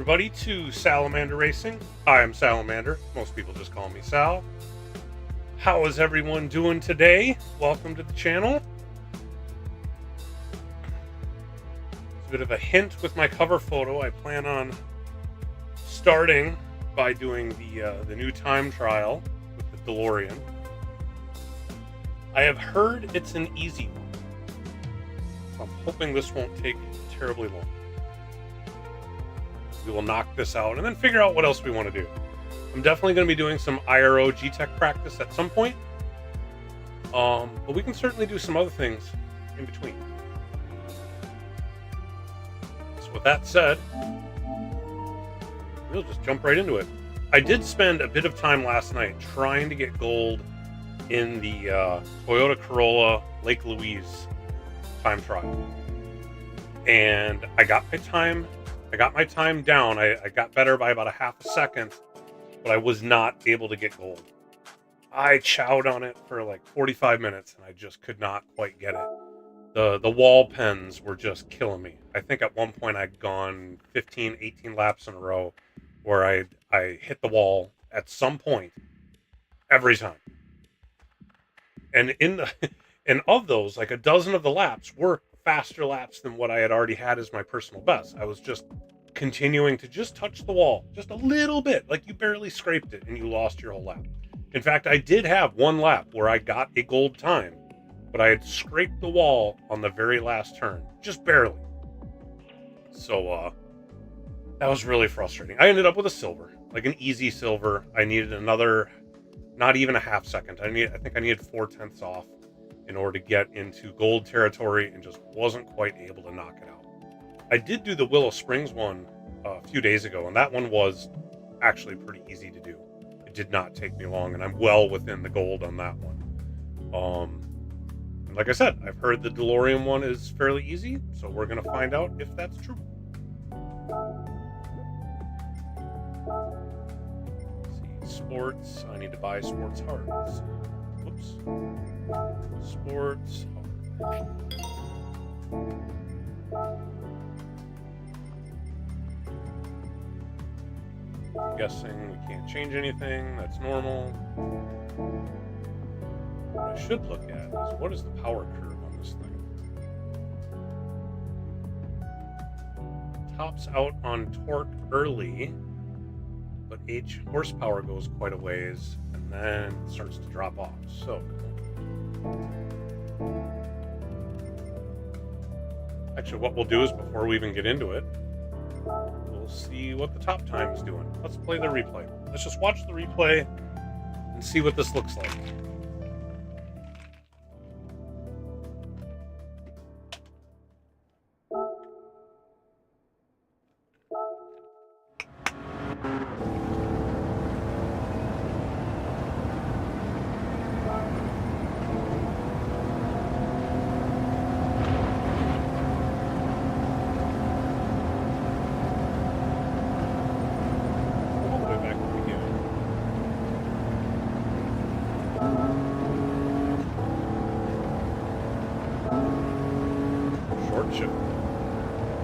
everybody, to Salamander Racing. I am Salamander. Most people just call me Sal. How is everyone doing today? Welcome to the channel. It's a bit of a hint with my cover photo. I plan on starting by doing the new time trial with the DeLorean. I have heard it's an easy one, so I'm hoping this won't take terribly long. We will knock this out and then figure out what else we want to do. I'm definitely going to be doing some IRO G-Tech practice at some point. But we can certainly do some other things in between. So with that said, we'll just jump right into it. I did spend a bit of time last night trying to get gold in the Toyota Corolla Lake Louise time trial. And I got my time down. I got better by about a half a second, but I was not able to get gold. I chowed on it for like 45 minutes and I just could not quite get it. The wall pens were just killing me. I think at one point I'd gone 15, 18 laps in a row where I hit the wall at some point every time. And and of those, like a dozen of the laps were faster laps than what I had already had as my personal best. I was just continuing to just touch the wall just a little bit, like you barely scraped it and you lost your whole lap. In fact, I did have one lap where I got a gold time, but I had scraped the wall on the very last turn, just barely. So that was really frustrating. I ended up with a silver, like an easy silver. I needed another, not even a half second. I think I needed 4/10 off in order to get into gold territory and just wasn't quite able to knock it out. I did do the Willow Springs one a few days ago, and that one was actually pretty easy to do. It did not take me long, and I'm well within the gold on that one. And like I said, I've heard the DeLorean one is fairly easy, so we're going to find out if that's true. Let's see, sports. I need to buy sports hearts. Whoops. Sports hard. I'm guessing we can't change anything. That's normal. What I should look at is what is the power curve on this thing. Tops out on torque early, but H horsepower goes quite a ways and then it starts to drop off. So actually, what we'll do is before we even get into it, we'll see what the top time is doing. Let's play the replay. Let's just watch the replay and see what this looks like.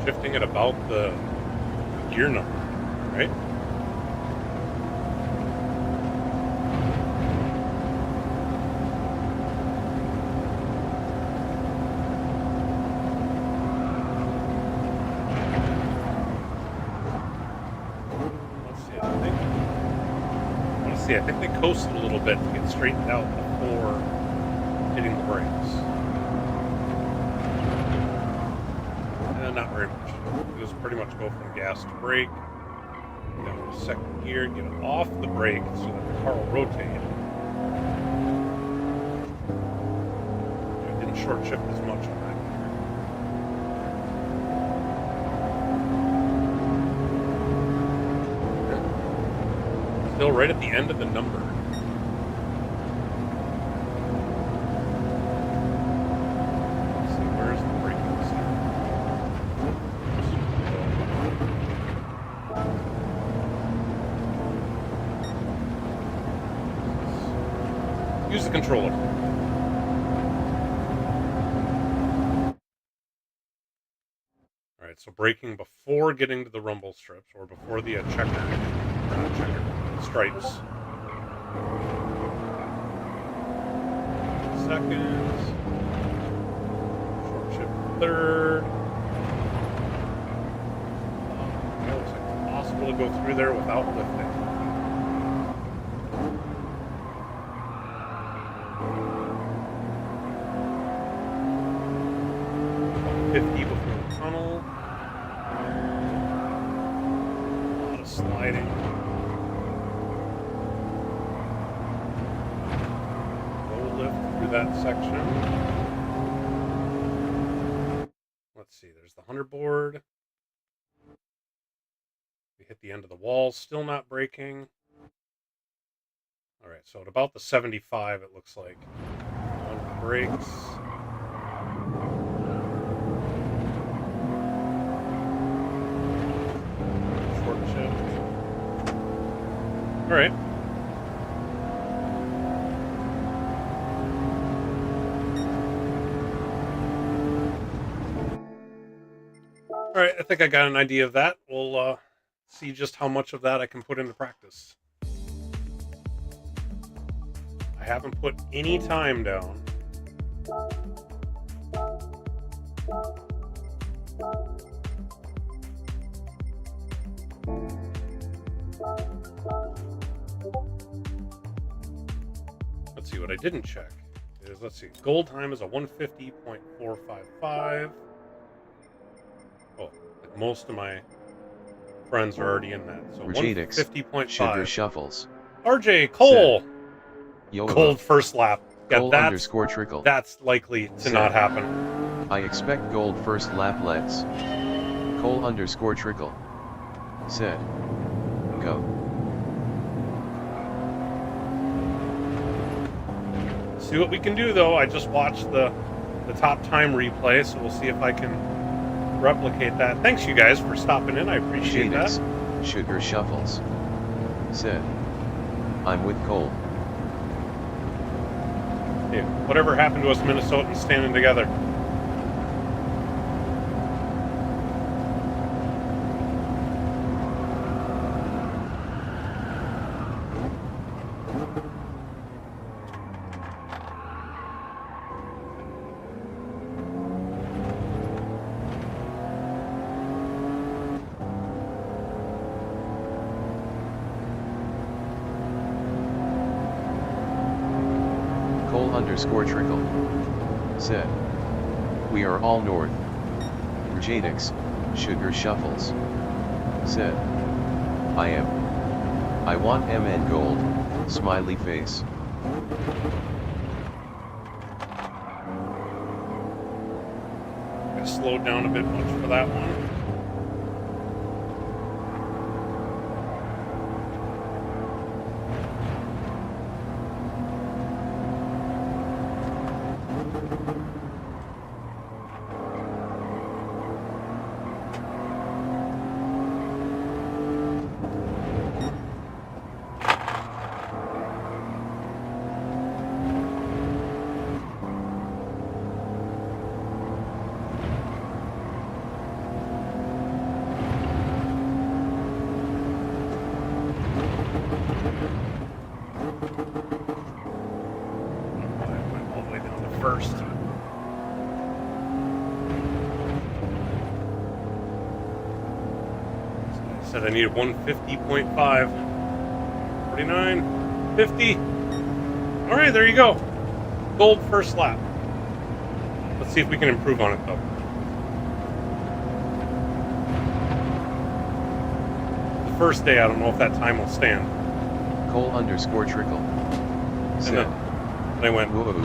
Shifting at about the gear number, right? Let's see, I think they coasted a little bit to get straightened out before hitting the brakes. Not very much. It was pretty much go from gas to brake, down to second gear, get off the brake so that the car will rotate. I didn't short shift as much on that gear. Still right at the end of the number. Use the controller. so braking before getting to the rumble strips, or before the stripes. Seconds. Short shift third. It looks like it's possible to go through there without lifting. 50 before the tunnel. A lot of sliding. Low lift through that section. Let's see, there's the 100 board. We hit the end of the wall, still not braking. Alright, so at about the 75, it looks like. On brakes. All right. All right, I think I got an idea of that. We'll see just how much of that I can put into practice. I haven't put any time down. Let's see, what I didn't check is, let's see, gold time is a 150.455. Oh, like most of my friends are already in that. So 150.5. Sugar Shuffles. RJ Cole. Gold first lap. Yeah, Cole underscore trickle. That's likely to not happen. I expect gold first lap. Let's. Cole underscore trickle. Said. Go. See what we can do, though. I just watched the top time replay, so we'll see if I can replicate that. Thanks, you guys, for stopping in. I appreciate that. Sugar Shuffles. Said. I'm with Cole. Hey, whatever happened to us Minnesotans standing together? Underscore trickle. Said. We are all north. Jadix. Sugar Shuffles. Said. I am. I want MN gold. Smiley face. I slowed down a bit much for that one. First. I said I needed 150.5. 49, 50. All right, there you go. Gold first lap. Let's see if we can improve on it, though. The first day, I don't know if that time will stand. Cole underscore trickle. Said. And I went, whoa.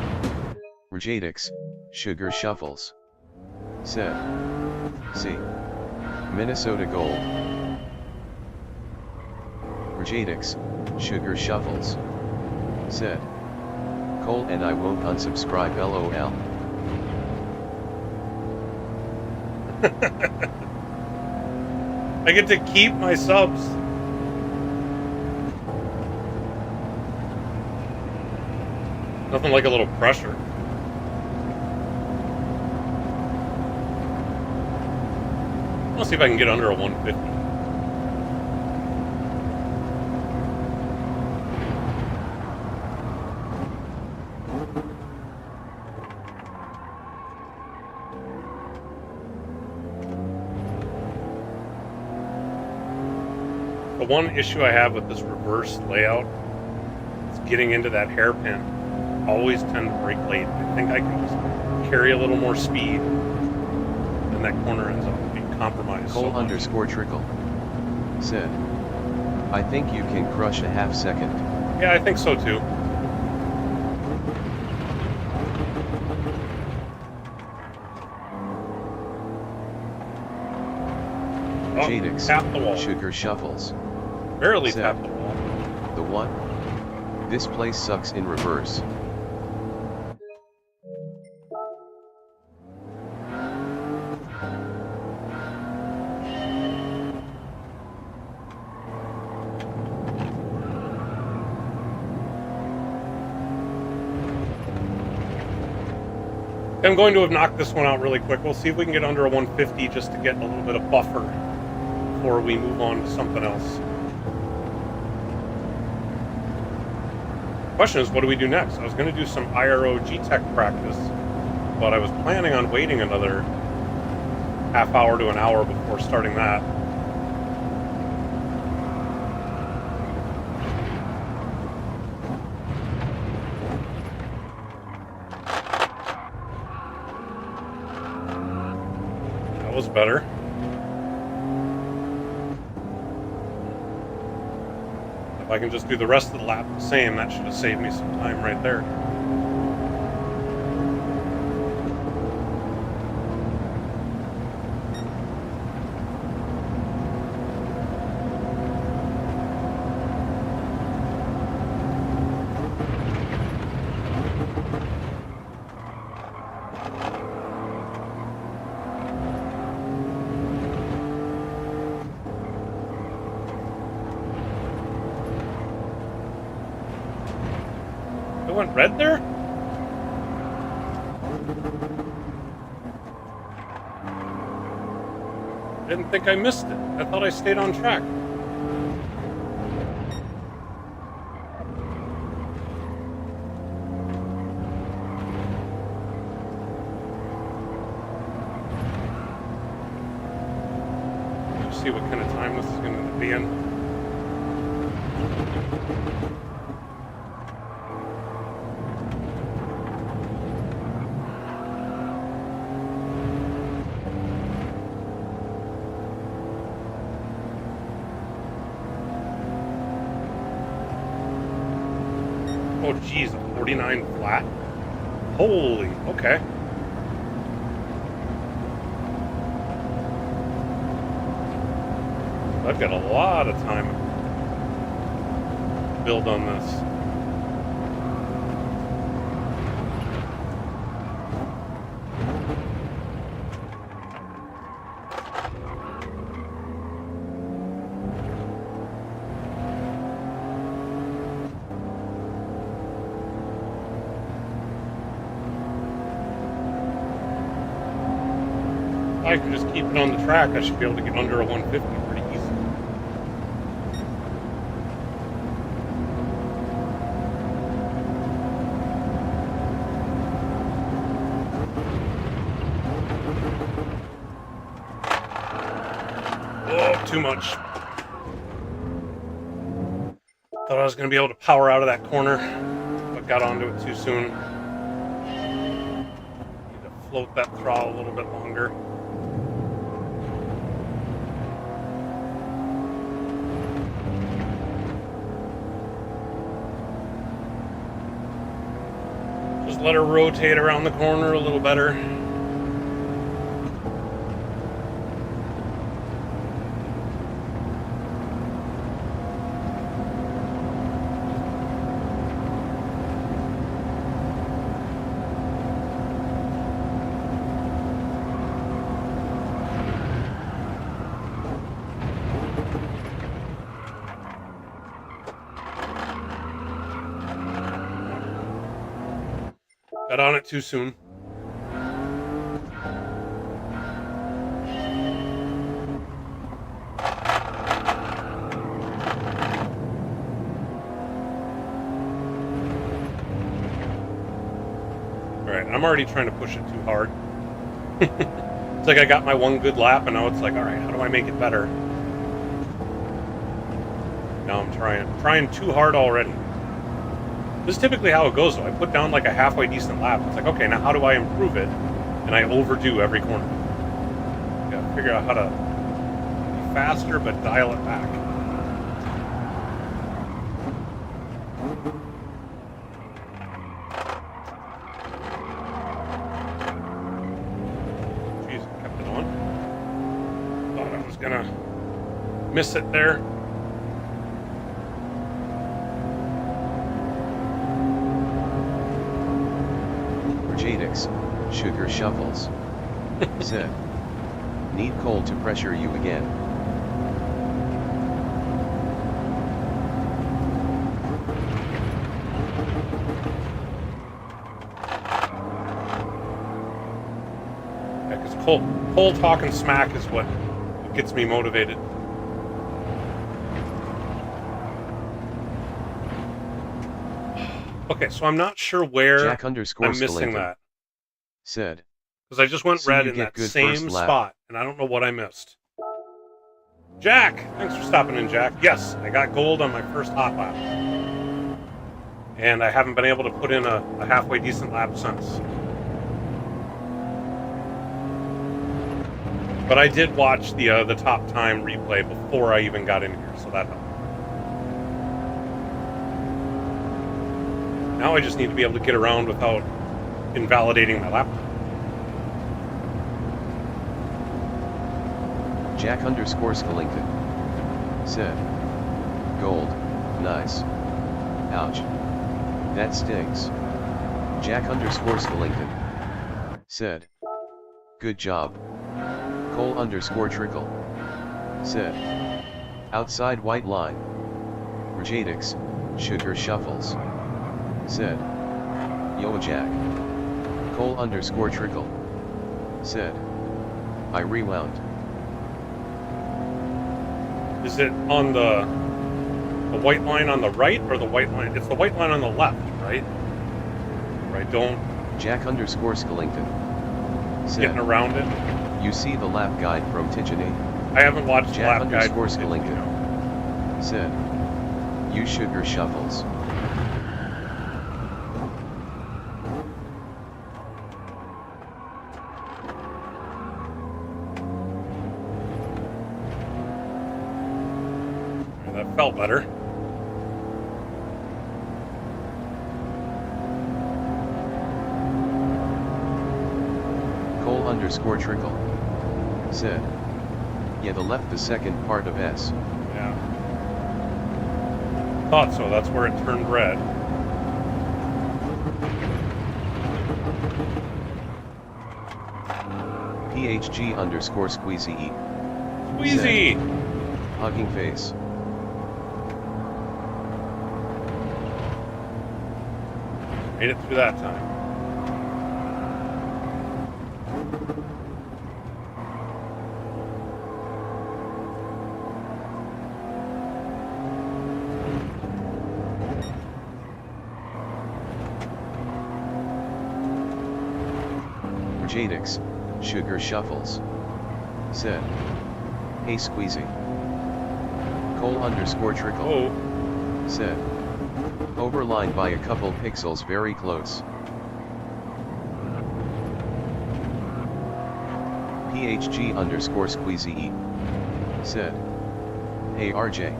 Jadix, Sugar Shuffles. Said. See. Minnesota gold. Jadix, Sugar Shuffles. Said. Cole and I won't unsubscribe LOL. I get to keep my subs. Nothing like a little pressure. Let's see if I can get under a 150. The one issue I have with this reverse layout is getting into that hairpin. I always tend to brake late. I think I can just carry a little more speed, and that corner ends up being compromised. Cole underscore trickle said, I think you can crush a half second. Yeah, I think so too. Oh, Jadix, tap the wall. Sugar Shuffles. Barely said, tap the wall. The what? This place sucks in reverse. I'm going to have knocked this one out really quick. We'll see if we can get under a 150 just to get a little bit of buffer before we move on to something else. Question is, what do we do next? I was going to do some IRO G-Tech practice, but I was planning on waiting another half hour to an hour before starting that. That was better. If I can just do the rest of the lap the same, that should have saved me some time right there. It went red there? I didn't think I missed it. I thought I stayed on track. Let's see what kind of time this is going to be in. Oh geez, a 49 flat? Holy, okay. I've got a lot of time to build on this. If I can just keep it on the track, I should be able to get under a 150 pretty easy. Oh, too much. Thought I was going to be able to power out of that corner, but got onto it too soon. Need to float that throttle a little bit longer. Just let her rotate around the corner a little better. Got on it too soon. Alright, I'm already trying to push it too hard. It's like I got my one good lap, and now it's like, alright, how do I make it better? Now I'm trying too hard already. This is typically how it goes, though. I put down like a halfway decent lap. It's like, okay, now how do I improve it? And I overdo every corner. Gotta figure out how to be faster, but dial it back. Jeez, I kept it on. Thought I was gonna miss it there. Sugar Shuffles said, need Cole to pressure you again. Yeah, because Cole talking smack is what gets me motivated. Okay, so I'm not sure where Jack I'm missing that. Said, because I just went red in that same spot, and I don't know what I missed. Jack! Thanks for stopping in, Jack. Yes, I got gold on my first hot lap. And I haven't been able to put in a halfway decent lap since. But I did watch the top time replay before I even got in here, so that helped. Now I just need to be able to get around without invalidating my laptop. Jack_Skellington said, gold, nice. Ouch. That stings. Jack_Skellington said, good job. Cole_Trickle said, outside white line. Rajadix, Sugar Shuffles said, yo Jack. Cole_Trickle said, I rewound. Is it on the white line on the right or the white line? It's the white line on the left, right? Right, don't... Jack_Skellington said, getting around it. You see the lap guide from Tijani? I haven't watched the lap guide. Jack_Skellington said, you Sugar Shuffles. That felt better. Cole_Trickle said, yeah, the left the second part of S. Yeah. Thought so, that's where it turned red. PHG_Squeezy. Squeezy! Said, hugging face. Made it through that time. Jadix, Sugar Shuffles said, hey Squeezy. Cole_Trickle Oh. said, overlined by a couple pixels very close. PHG_Squeezy said, hey RJ.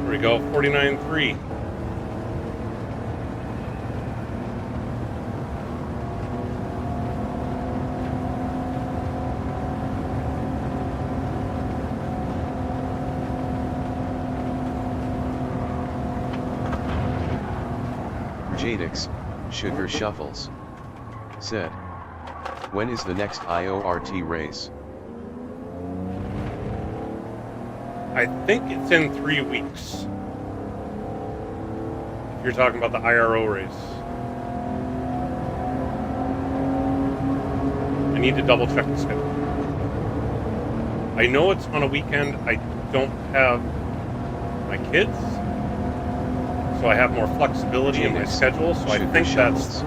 There we go, 49.3. Jadix, Sugar Shuffles said, when is the next IORT race? I think it's in 3 weeks. If you're talking about the IRO race. I need to double check the schedule. I know it's on a weekend. I don't have my kids. so I have more flexibility in my schedule. So I think that's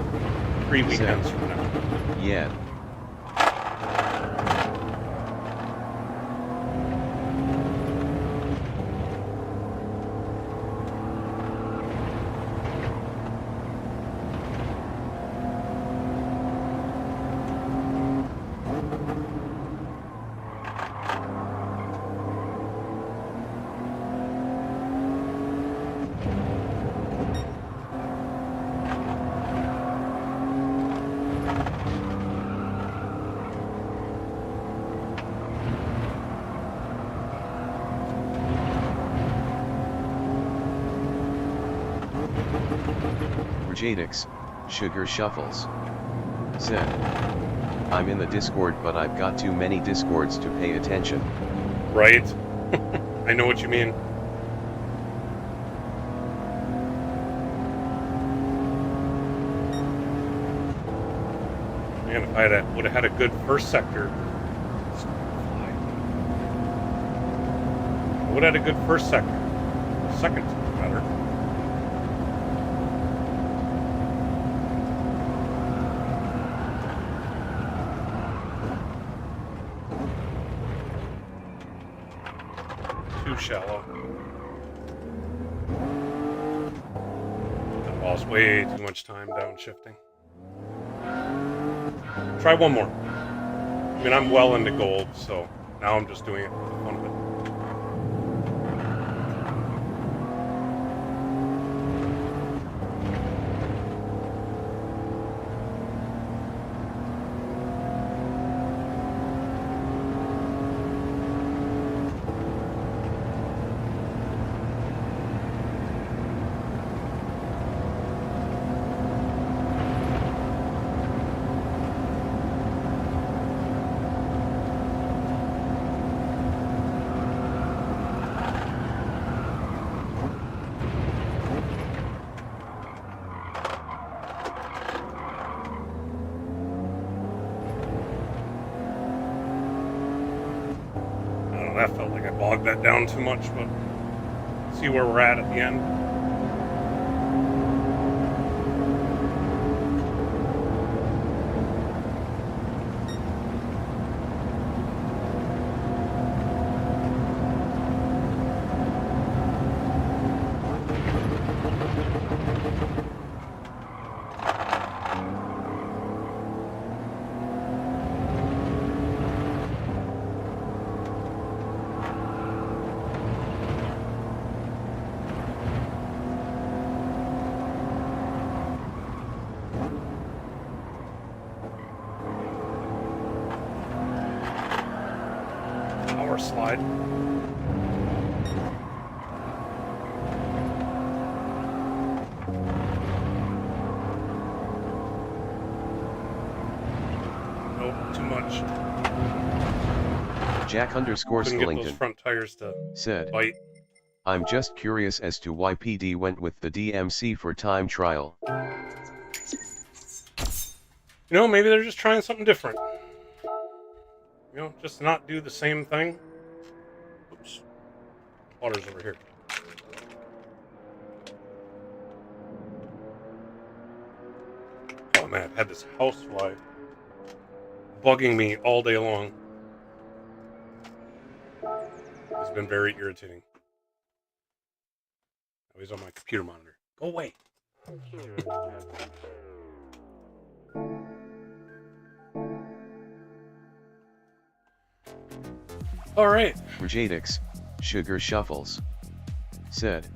3 weekends from now. Yeah. Jadix, Sugar Shuffles, said, I'm in the Discord but I've got too many Discords to pay attention. Right? I know what you mean. Man, if I would have had a good first sector, I would have had a good first sector. Second better. Too shallow. I lost way too much time downshifting. Try one more. I mean, I'm well into gold, so now I'm just doing it for the fun of it. That felt like I bogged that down too much, but see where we're at the end. Slide. Nope, too much. Jack _ Couldn't get those Skillington front tires to said, bite. I'm just curious as to why PD went with the DMC for time trial. You know, maybe they're just trying something different. You know, just not do the same thing. Oops. Water's over here. Oh man, I've had this housefly bugging me all day long. It's been very irritating. Oh, he's on my computer monitor. Go away. All right. Jadix, Sugar Shuffles, said,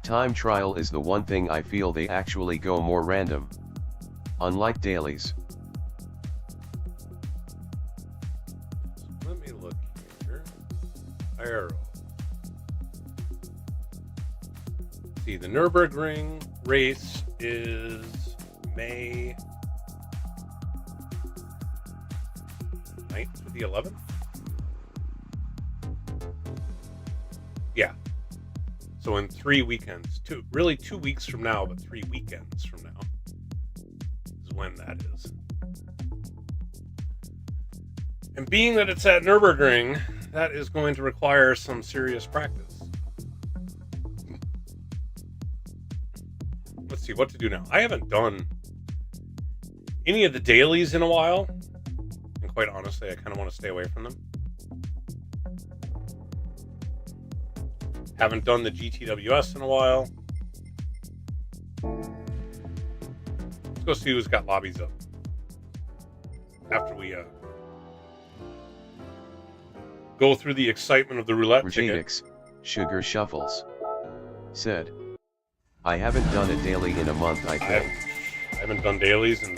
time trial is the one thing I feel they actually go more random. Unlike dailies. Let me look here. Arrow. See, the Nürburgring race is May 9th to the 11th. Yeah. So in 3 weekends, really 2 weeks from now, but 3 weekends from now is when that is. And being that it's at Nürburgring, that is going to require some serious practice. let's see what to do now. I haven't done any of the dailies in a while, and quite honestly, I kind of want to stay away from them. Haven't done the GTWS in a while. Let's go see who's got lobbies up after we go through the excitement of the roulette ticket. Sugar Shuffles said, I haven't done a daily in a month, I think. I haven't done dailies in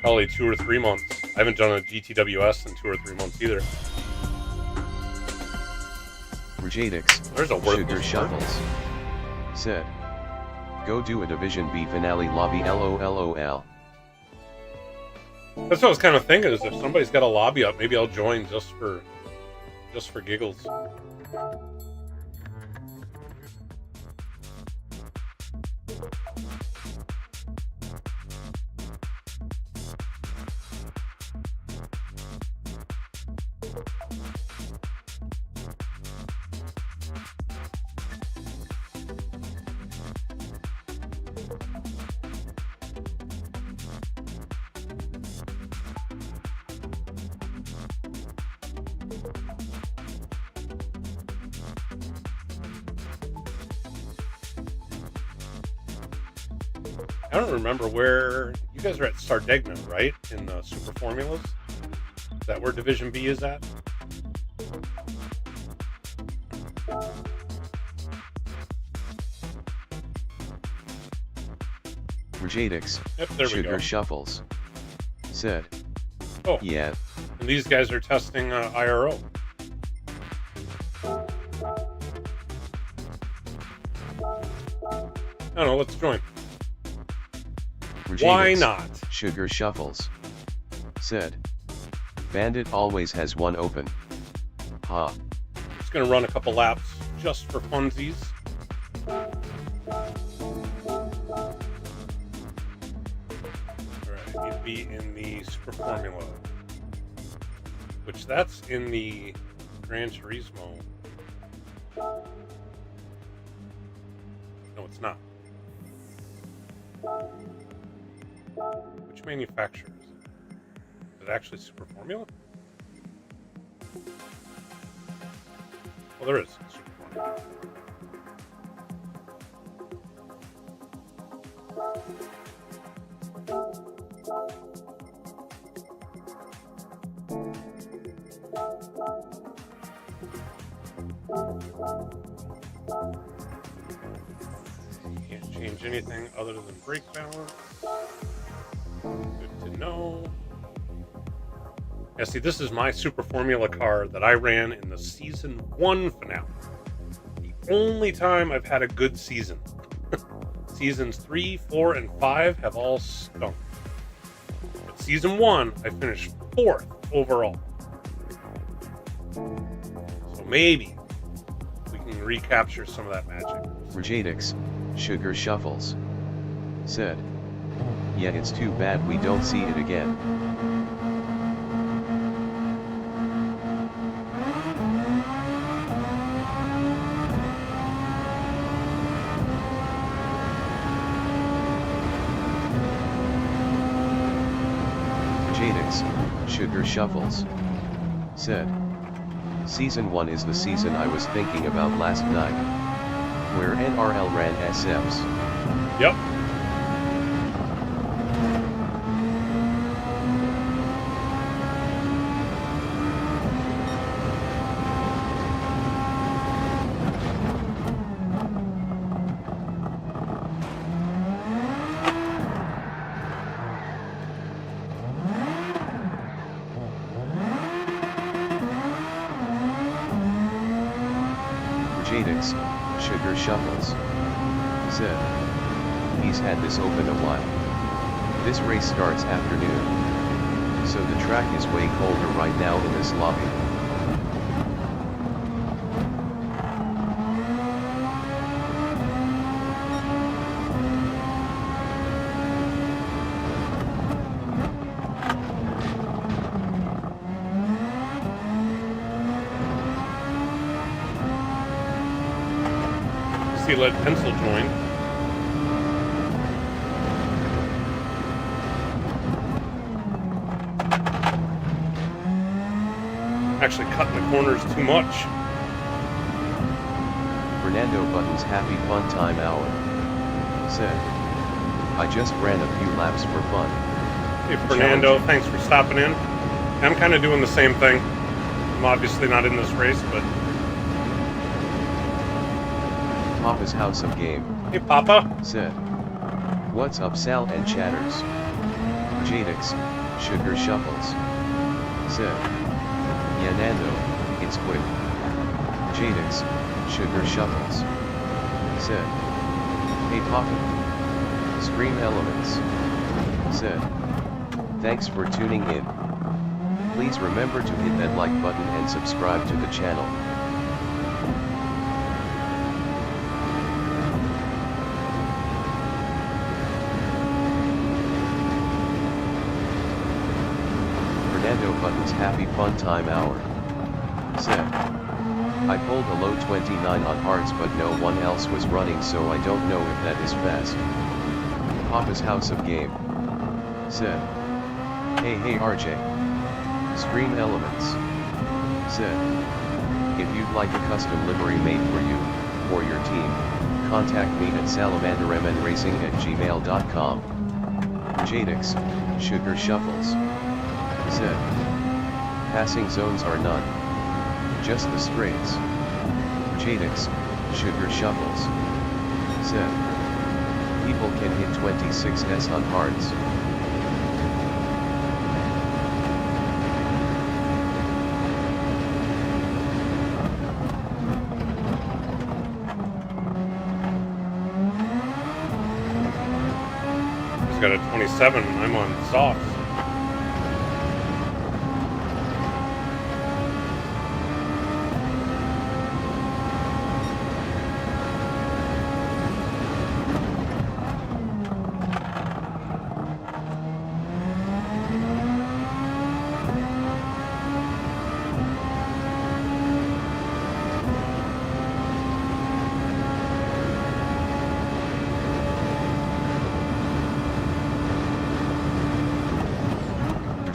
probably 2 or 3 months. I haven't done a GTWS in 2 or 3 months either. There's a Sugar Shuffles said, go do a Division B finale lobby LOLOL. That's what I was kind of thinking, is if somebody's got a lobby up, maybe I'll join just for giggles. I don't remember where you guys are at. Sardegna, right? In the Super Formulas? Is that where Division B is at? Yep, there we go. Sugar Shuffles said, oh, yeah. And these guys are testing IRO. I don't know, let's join. Why not? Sugar Shuffles said, Bandit always has one open. Ha. Just gonna run a couple laps just for funsies. Alright, you'd be in the Super Formula, which that's in the Gran Turismo. No, it's not. Which manufacturer is it? Is it actually Super Formula? Well, there is Super Formula. Can't change anything other than brake balance. Good to know. Yeah, see, this is my Super Formula car that I ran in the Season 1 finale. The only time I've had a good season. Seasons 3, 4, and 5 have all stunk. But Season 1, I finished 4th overall. So maybe we can recapture some of that magic. Sugar Shuffles said, yeah, it's too bad we don't see it again. Sugar Shuffles said, Season 1 is the season I was thinking about last night, where NRL ran SMs. Yep. Sugar Shuffles said, he's had this open a while. This race starts afternoon, so the track is way colder right now in this lobby. See, let Pencil join. actually cutting the corners too much. Fernando Buttons happy fun time hour. Said, I just ran a few laps for fun. Hey Fernando, thanks for stopping in. I'm kind of doing the same thing. I'm obviously not in this race, but... Papa's House of Game. Hey Papa. Said, what's up Sal and Chatters? Jadix, Sugar Shuffles. Said, yeah Nando, it's quick. Jadix, Sugar Shuffles. Said, hey Papa. Scream Elements. Said, thanks for tuning in. Please remember to hit that like button and subscribe to the channel. Fernando Buttons happy fun time hour. Said, I pulled a low 29 on hearts but no one else was running so I don't know if that is fast. Papa's House of Game. Said, hey RJ. Scream Elements. Said, if you'd like a custom livery made for you, or your team, contact me at salamandermnracing@gmail.com. Jadix, Sugar Shuffles. Said, passing zones are none. Just the straights. Jadix, Sugar Shuffles. Said, people can hit 26s on hearts. He's got a 27 and I'm on softs.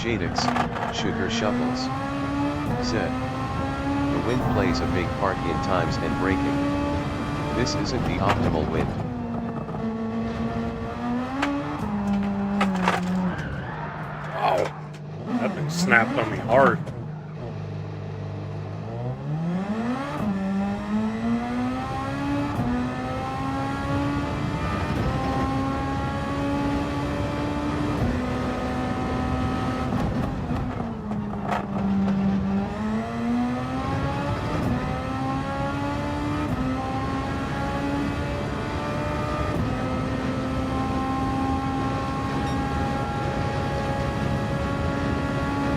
Jadix, Sugar Shuffles. Said, the wind plays a big part in times and braking. This isn't the optimal wind. Wow, that thing snapped on me hard.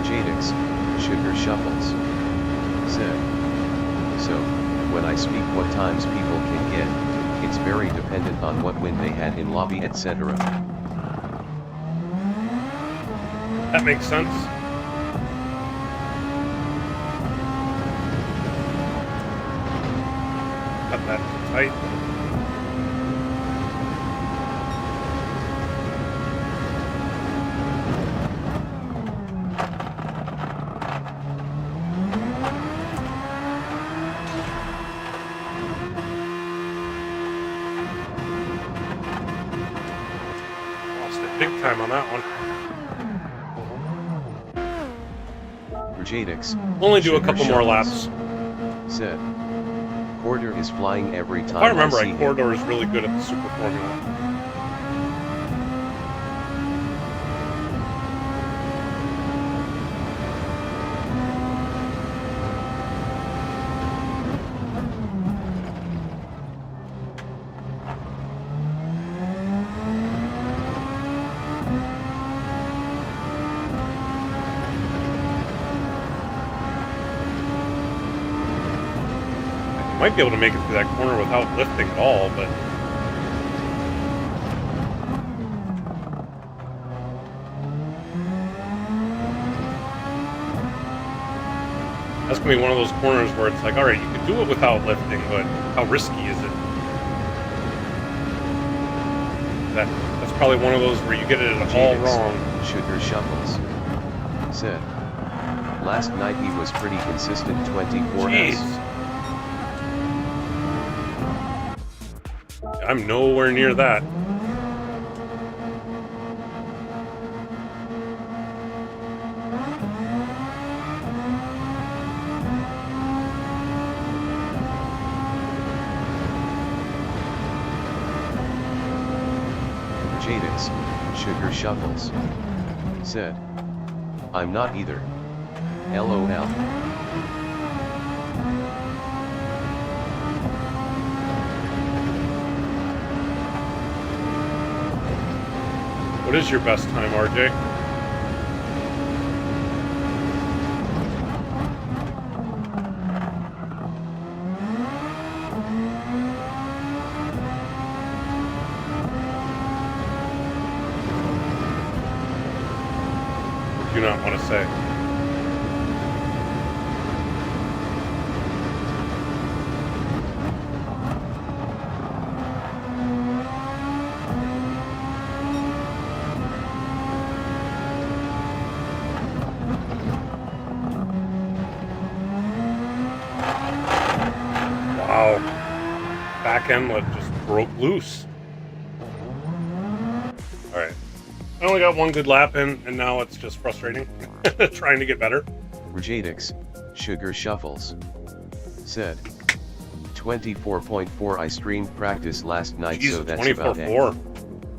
Jadix, Sugar Shuffles. Said, so, when I speak what times people can get, it's very dependent on what wind they had in lobby etc. That makes sense. Cut that tight. Big time on that one. Jadix. We'll only do a Sugar couple more Shuffles. laps. Said, Corridor is flying every time If I remember see right, him. Corridor is really good at the Super Formula. Might be able to make it through that corner without lifting at all, but that's gonna be one of those corners where it's like, all right, you can do it without lifting, but how risky is it? That's probably one of those where you get it all Jadix, wrong. Sugar Shuffles. Said, Last night he was pretty consistent 24 Jeez. hours. I'm nowhere near that. Jadix, Sugar Shuffles, said, I'm not either. LOL. What is your best time, RJ? Do not want to say. Wow. Back end just broke loose. Alright. I only got one good lap in, and now it's just frustrating. Trying to get better. Jadix, Sugar Shuffles, said, 24.4 I streamed practice last night, Jeez, so that's about it. 24-4.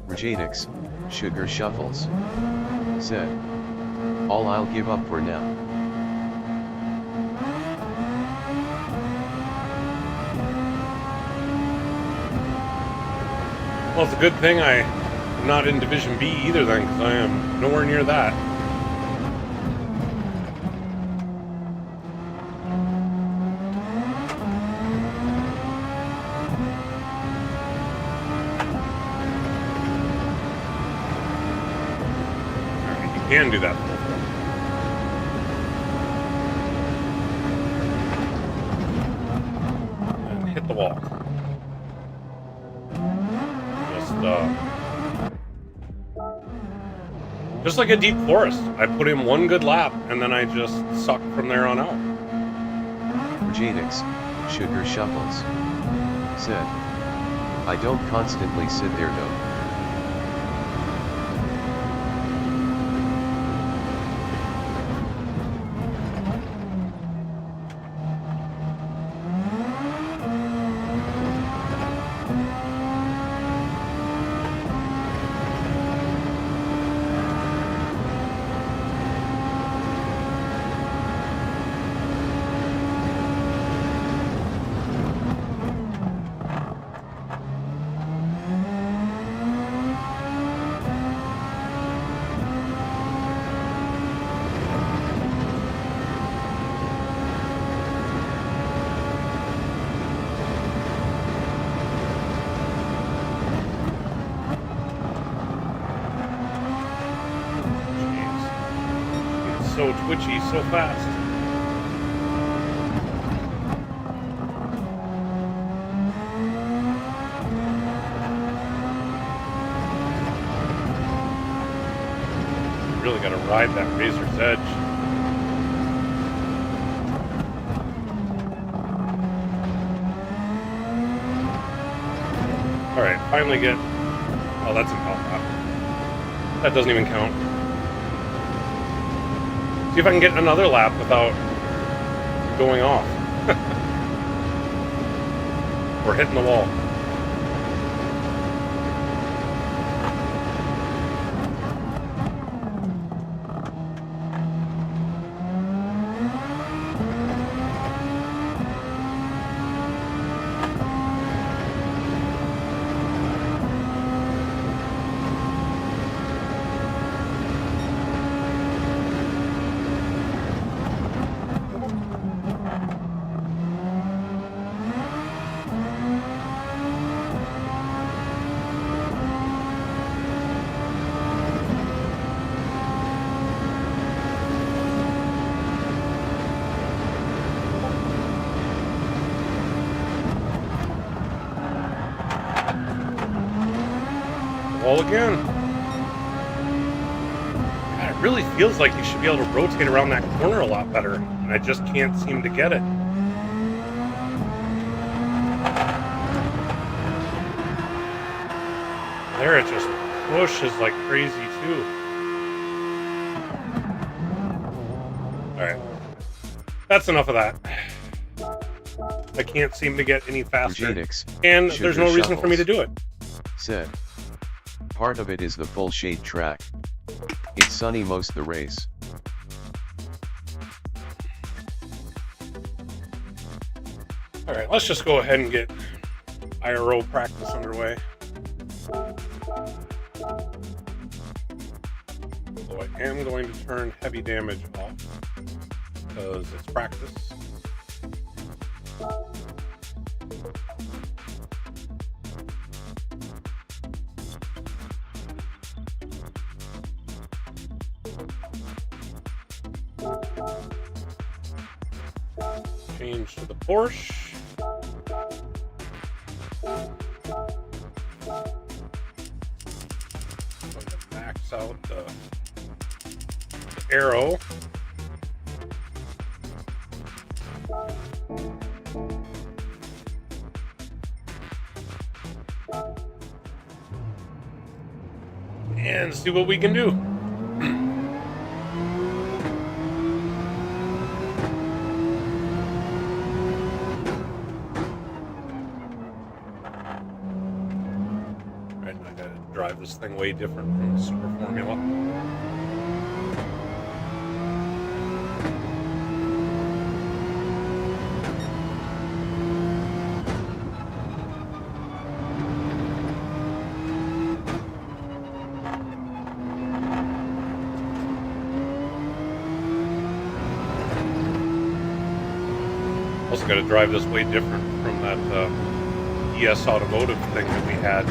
Jadix, Sugar Shuffles, said, all I'll give up for now. Well, it's a good thing I'm not in Division B either then, because I am nowhere near that. Alright, you can do that. And hit the wall. Just like a deep forest. I put in one good lap, and then I just suck from there on out. Jadix, Sugar Shuffles, said, I don't constantly sit there though. So twitchy, so fast. You really gotta ride that razor's edge. Alright, finally get... Oh, that's in Palpa. That doesn't even count. See if I can get another lap without going off. Or hitting the wall. Wall again. God, I really feels like you should be able to rotate around that corner a lot better, and I just can't seem to get it. There it just pushes like crazy too. Alright. That's enough of that. I can't seem to get any faster. And there's no reason for me to do it. Said. Part of it is the full shade track. It's sunny most the race. Alright, let's just go ahead and get IRO practice underway. So I am going to turn heavy damage off because it's practice. Change to the Porsche. Going to max out the Aero. And see what we can do. Right, I gotta drive this thing way different from the Super Formula. Also got to drive this way different from that ES Automotive thing that we had.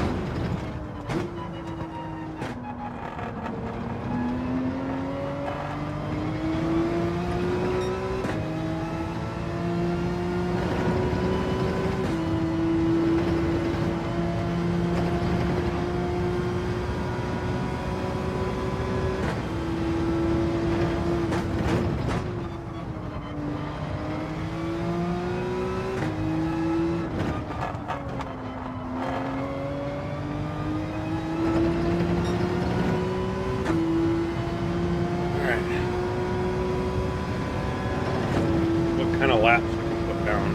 Laps we can put down.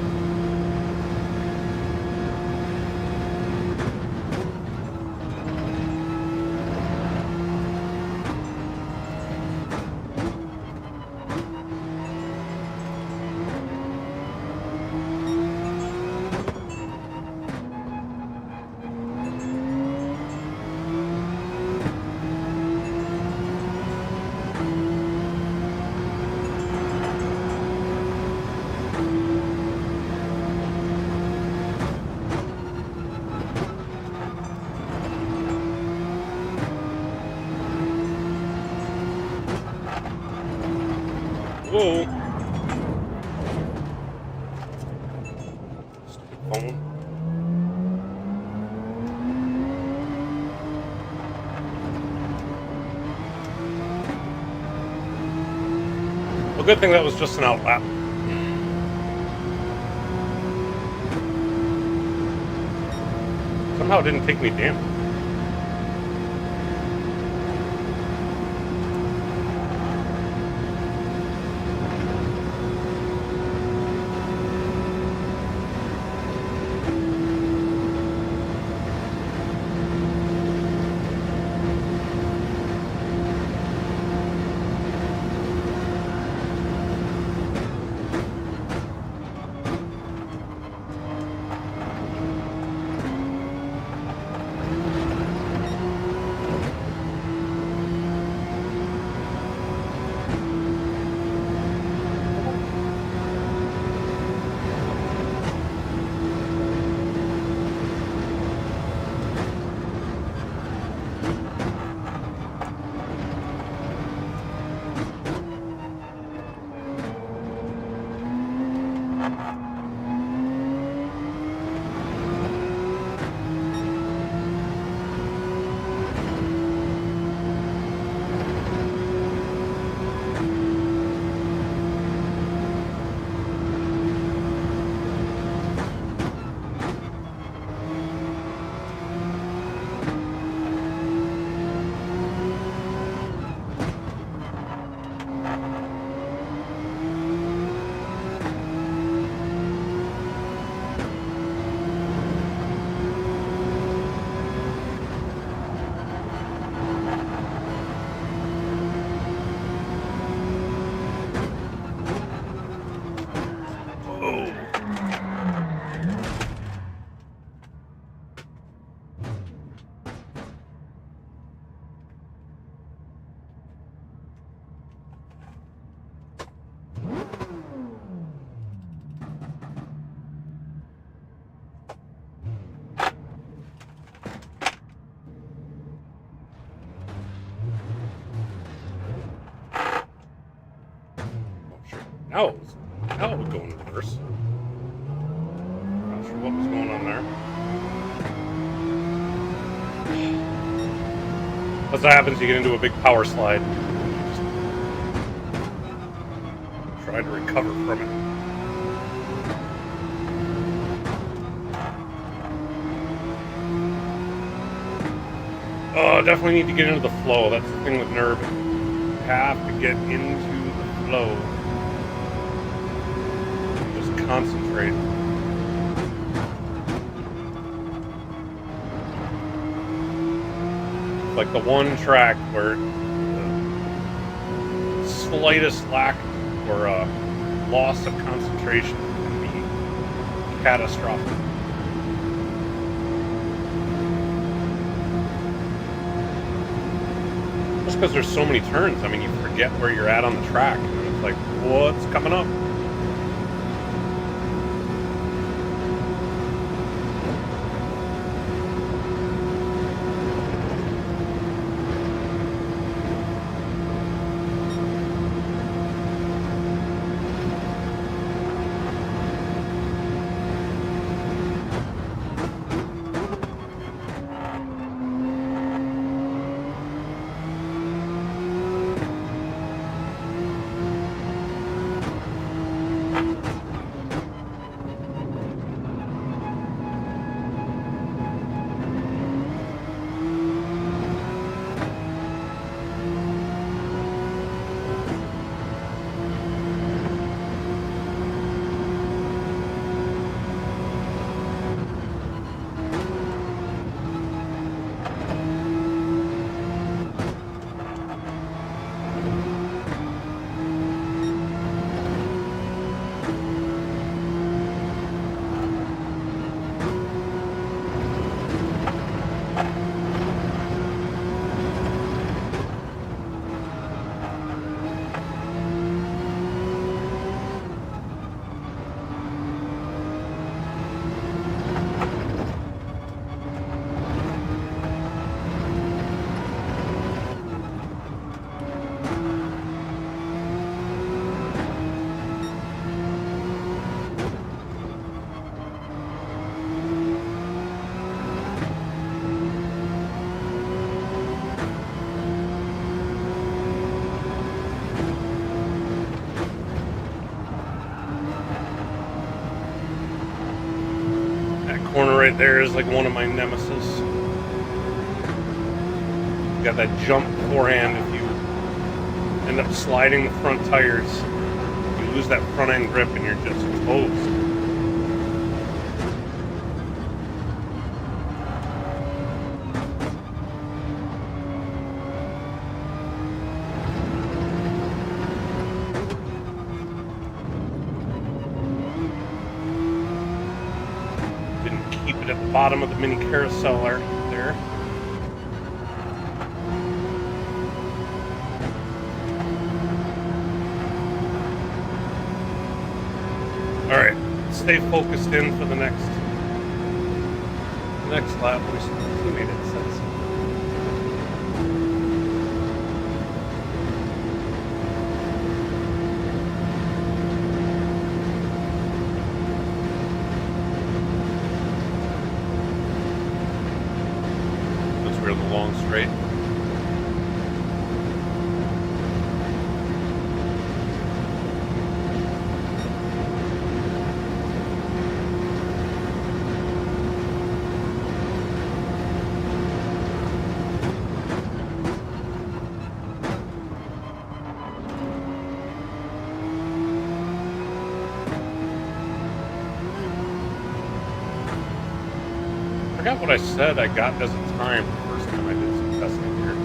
Whoa. Stupid phone. Well, good thing that was just an outlap. Somehow it didn't take me damage. Now it would go in reverse. Not sure what was going on there. That's what happens. You get into a big power slide. Just try to recover from it. Oh, definitely need to get into the flow. That's the thing with NERB. You have to get into the flow. Just concentrate. It's like the one track where the slightest lack or loss of concentration can be catastrophic. Just because there's so many turns, I mean, you forget where you're at on the track. And it's like, what's coming up? Corner right there is like one of my nemesis. You got that jump forehand. If you end up sliding the front tires, you lose that front end grip and you're just toast. At the bottom of the mini carousel there. Alright, stay focused in for the next lap. Let me see what the teammate it says. The long straight. I forgot what I said I got as a time the first time I did some testing here.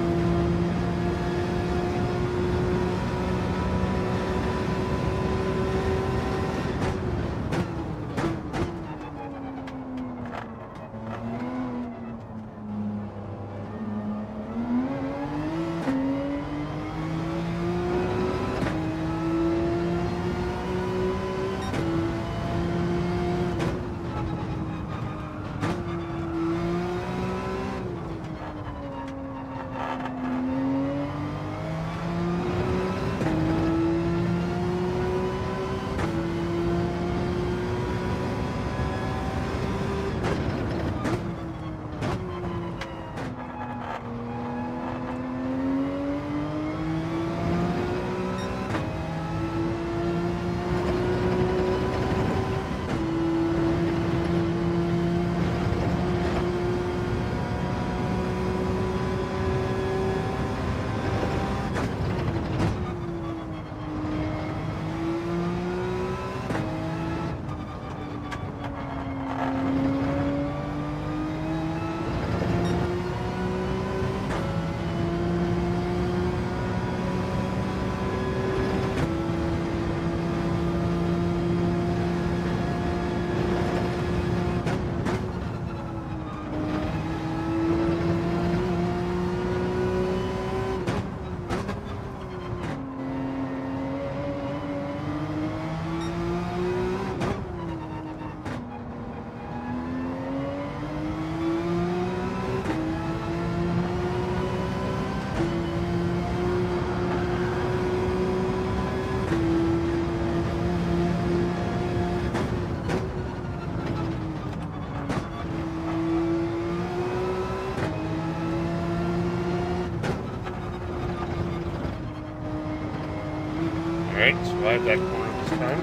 Alright, survived that corner this time.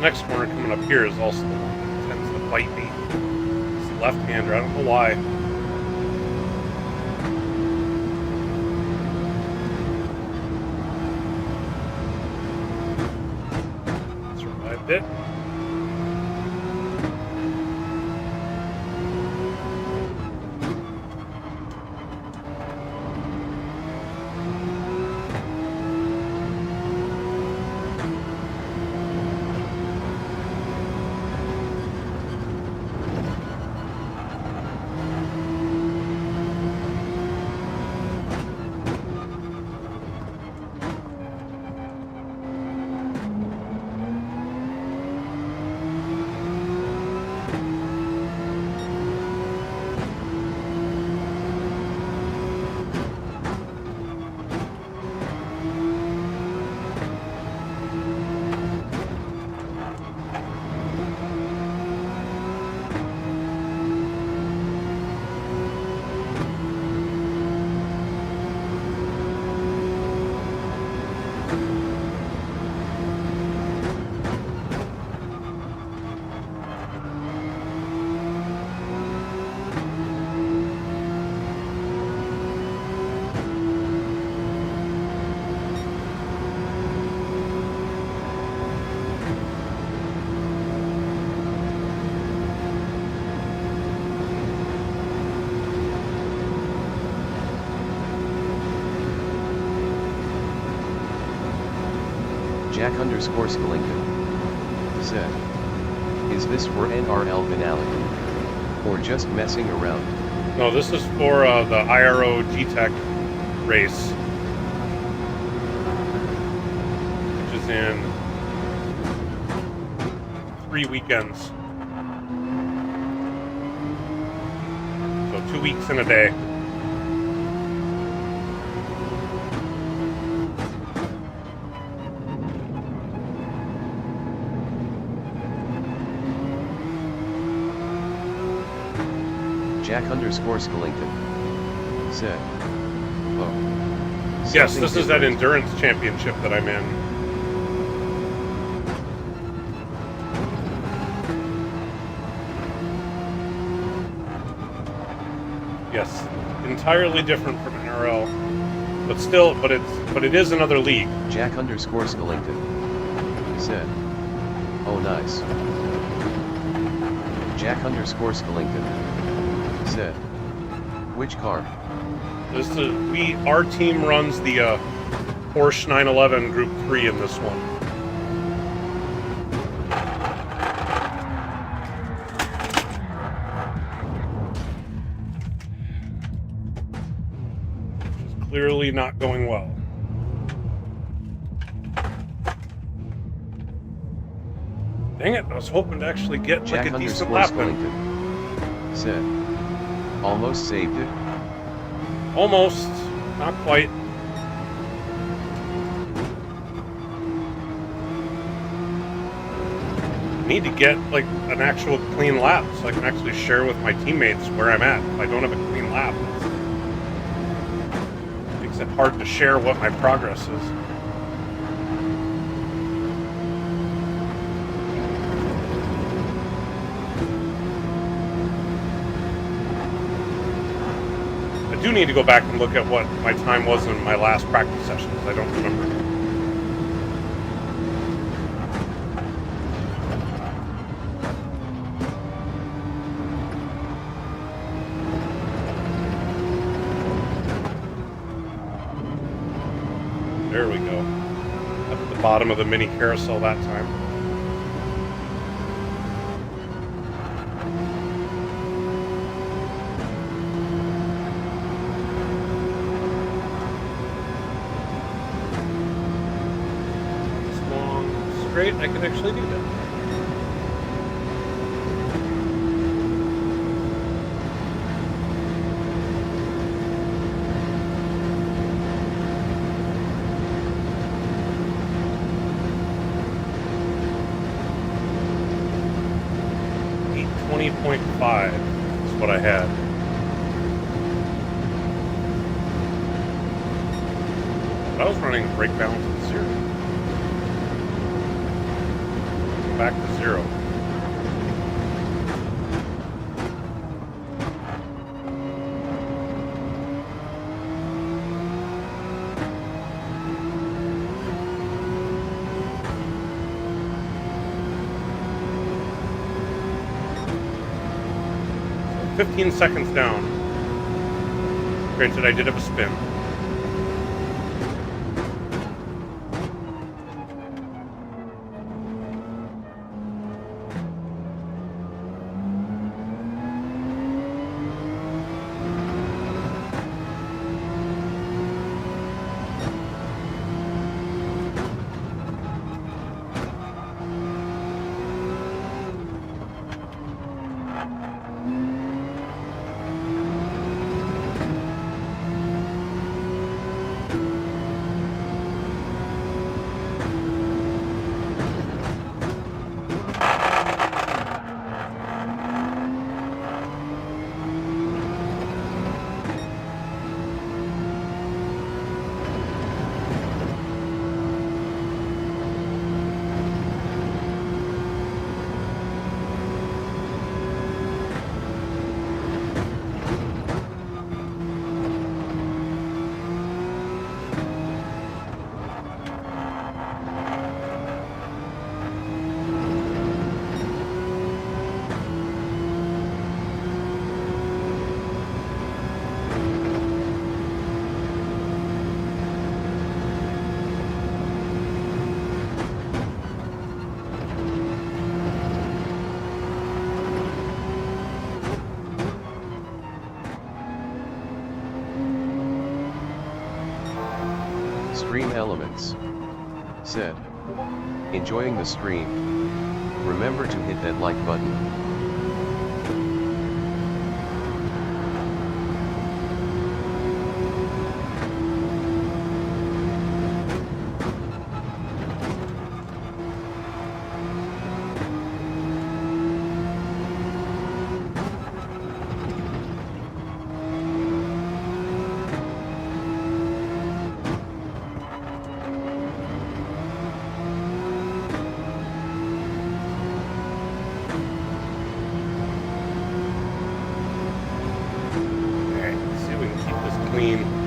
Next corner coming up here is also the one that tends to bite me. It's the left-hander. I don't know why. Survived it. Jack_Skellington said, "Is this for NRL finale? Or just messing around?" No, this is for the IRO G-Tech race, which is in 3 weekends. So 2 weeks in a day. Jack_Skellington said, "Oh, Yes, this is that different." endurance championship that I'm in. Yes, entirely different from NRL, but still, but it is another league. Jack_Skellington said, "Oh, nice." Jack_Skellington said, "Which car?" Our team runs the Porsche 911 Group 3 in this one. Which is clearly not going well. Dang it, I was hoping to actually get like a decent lap in. Jack_Skellington said, "Almost saved it." Almost, not quite. Need to get like an actual clean lap so I can actually share with my teammates where I'm at. If I don't have a clean lap, it makes it hard to share what my progress is. do need to go back and look at what my time was in my last practice session, because I don't remember. There we go. Up at the bottom of the mini carousel that time. Straight, I can actually do that. .5 is what I had. But I was running brake balance at 0. Back to 0. So 15 seconds down. Granted, I did have a spin. Stream Elements said, enjoying the stream? Remember to hit that like button. Clean.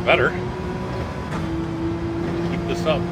Better. Keep this up.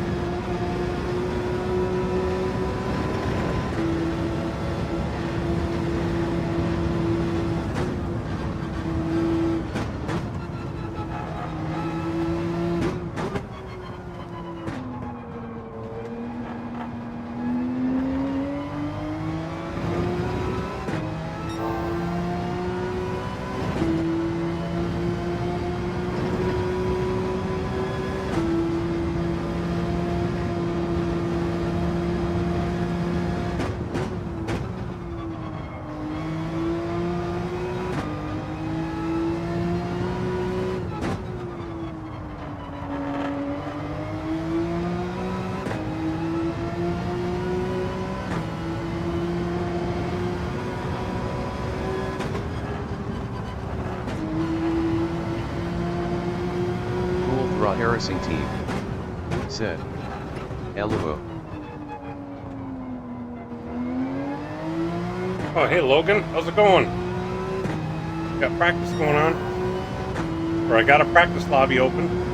Ultra Racing Team said, hello. Oh, hey Logan, how's it going? Got practice going on? Or I got a practice lobby open.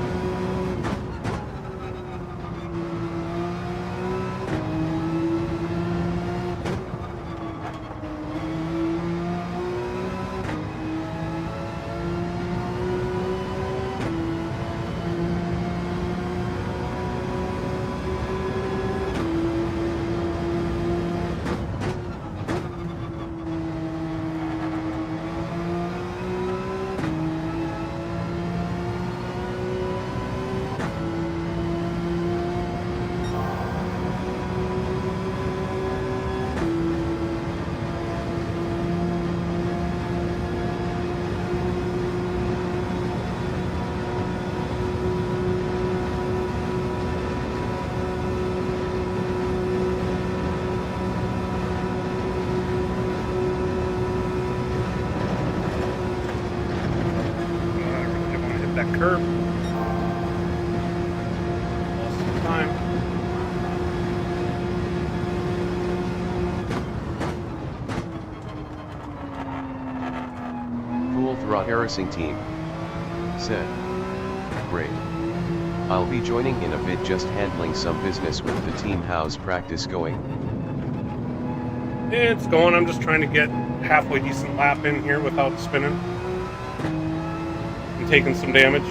That curb. Lost some time. Ultra Racing Team said, great. I'll be joining in a bit, just handling some business with the team. How's practice going? It's going. I'm just trying to get halfway decent lap in here without spinning. I'm taking some damage.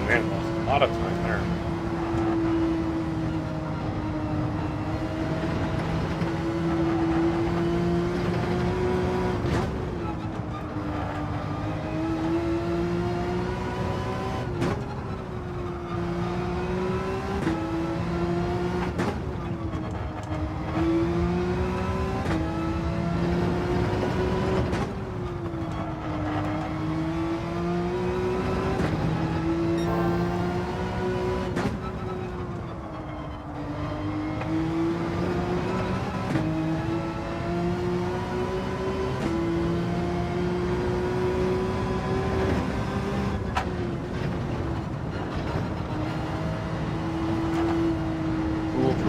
Man, lost a lot of time there.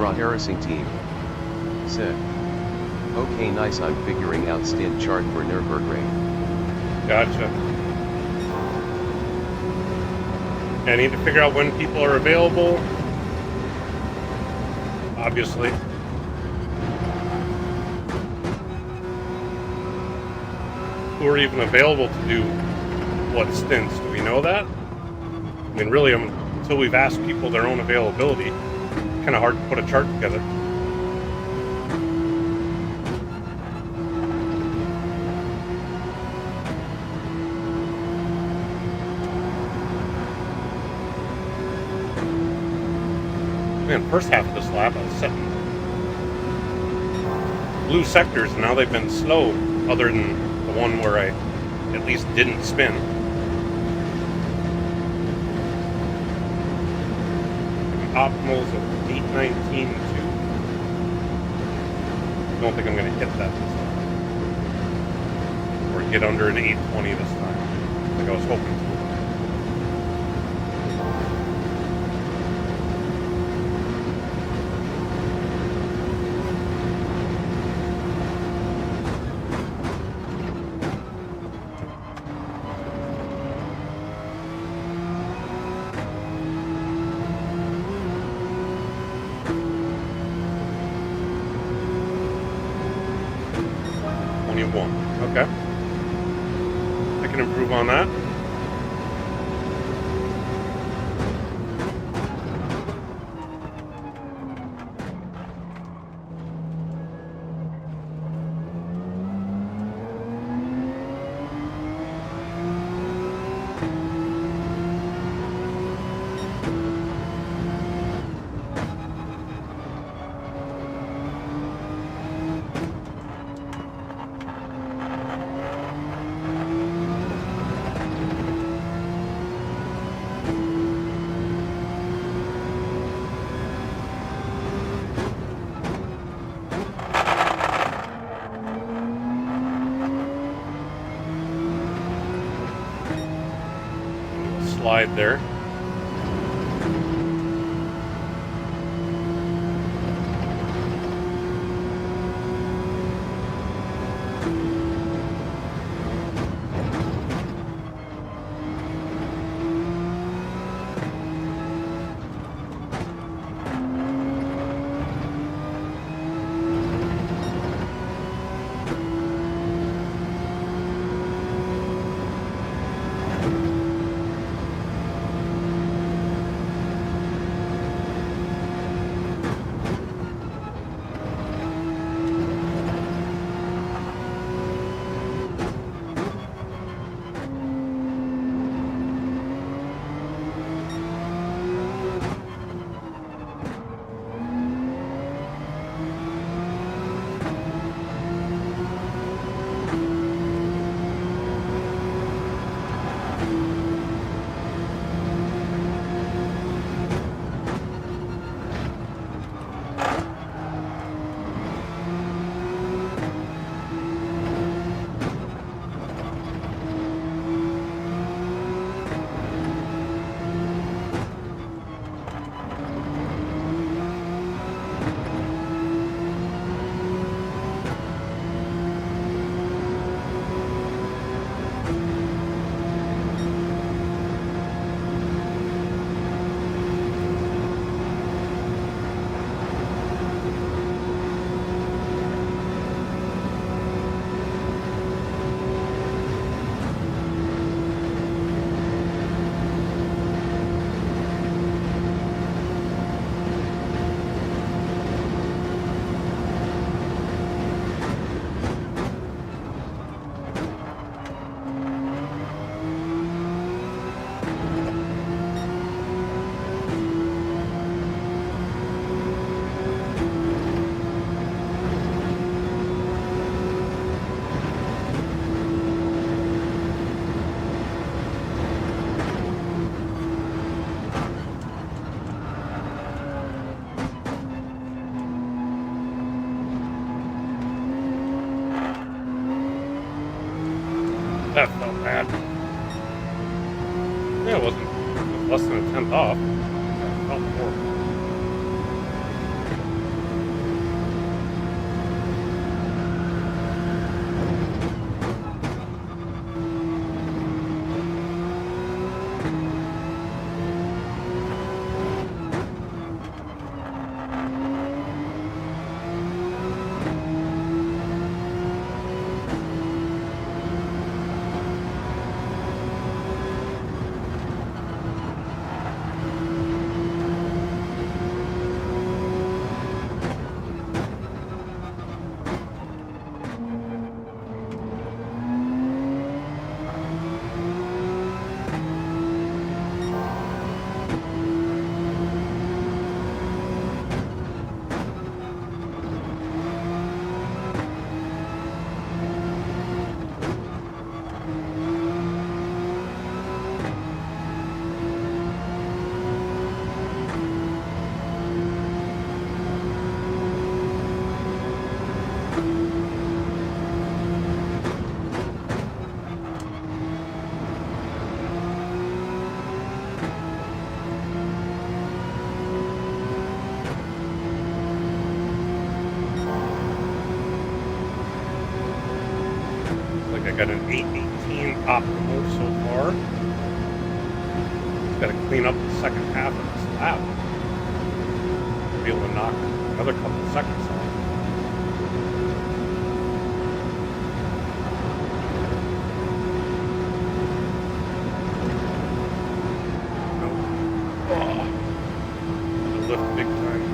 Ultra Racing Team said, okay, nice, I'm figuring out stint chart for Nürburgring. Gotcha. I need to figure out when people are available. Obviously. Who are even available to do what stints? Do we know that? I mean, really, until we've asked people their own availability, kind of hard to put a chart together. Man, first half of this lap I was setting blue sectors, and now they've been slow, other than the one where I at least didn't spin. Optimals of 8:19.2. Don't think I'm going to hit that this time. Or get under an 8:20 this time, like I was hoping to. Okay. I can improve on that. slide there. That felt bad. Yeah, it wasn't less than a tenth off. That felt horrible. I got an 818 optimal so far. Just got to clean up the second half of this lap. Be able to knock another couple of seconds off. Nope. Oh. Lift big time.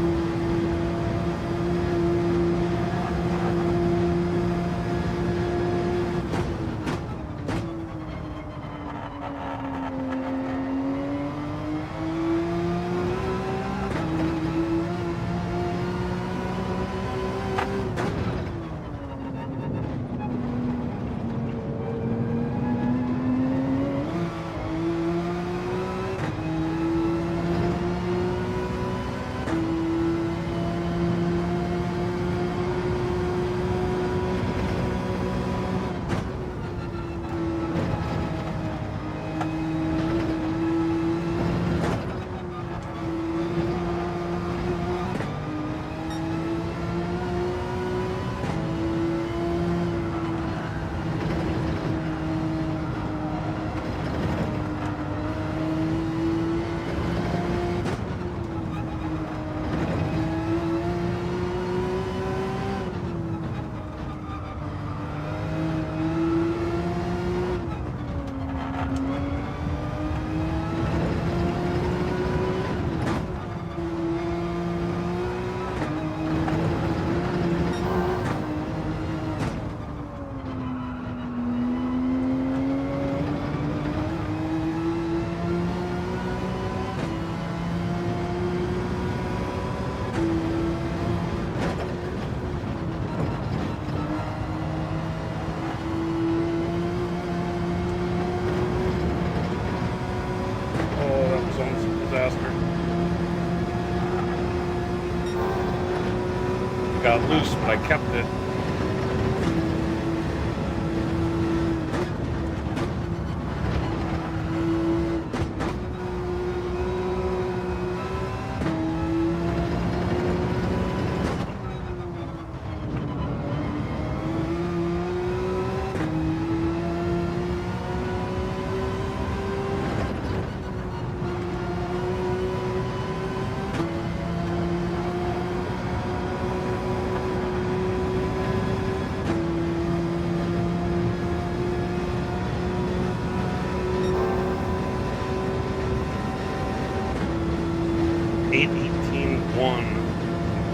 loose, but I kept it.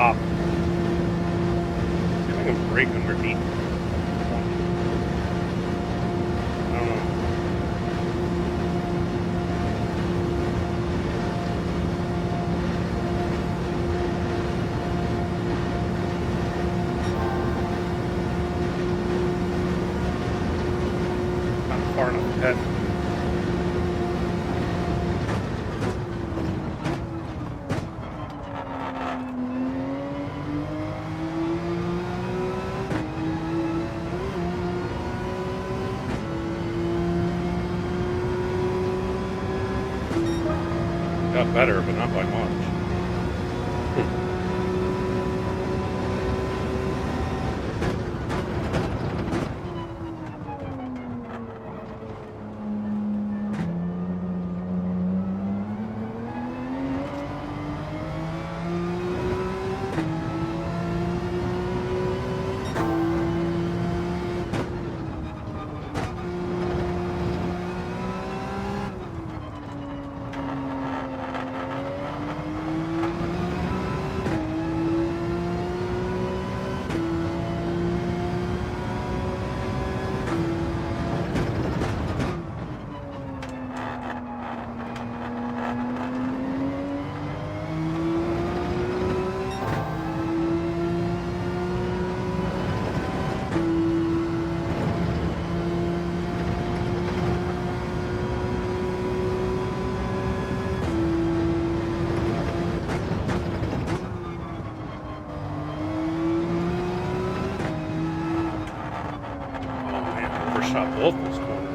Up. See if I can break underneath. I don't know. Not far enough ahead. Got better, but not by much. Shot both those corners.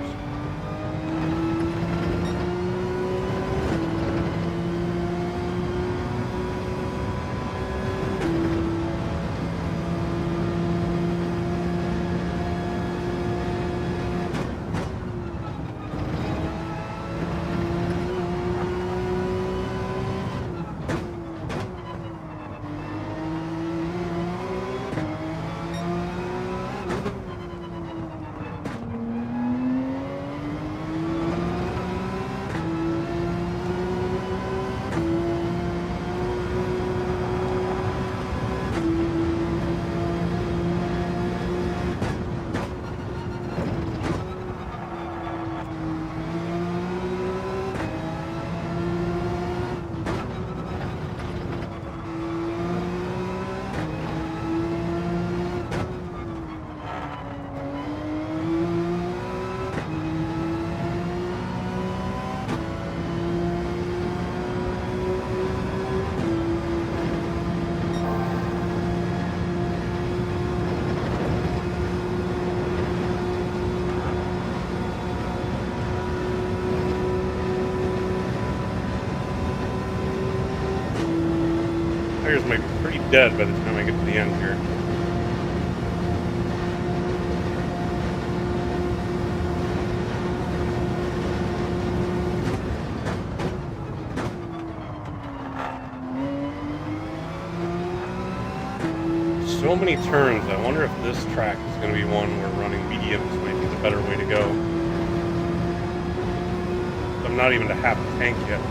Tires might be pretty dead by the time I get to the end here. So many turns. I wonder if this track is going to be one where running mediums might be the better way to go. I'm not even to half the tank yet.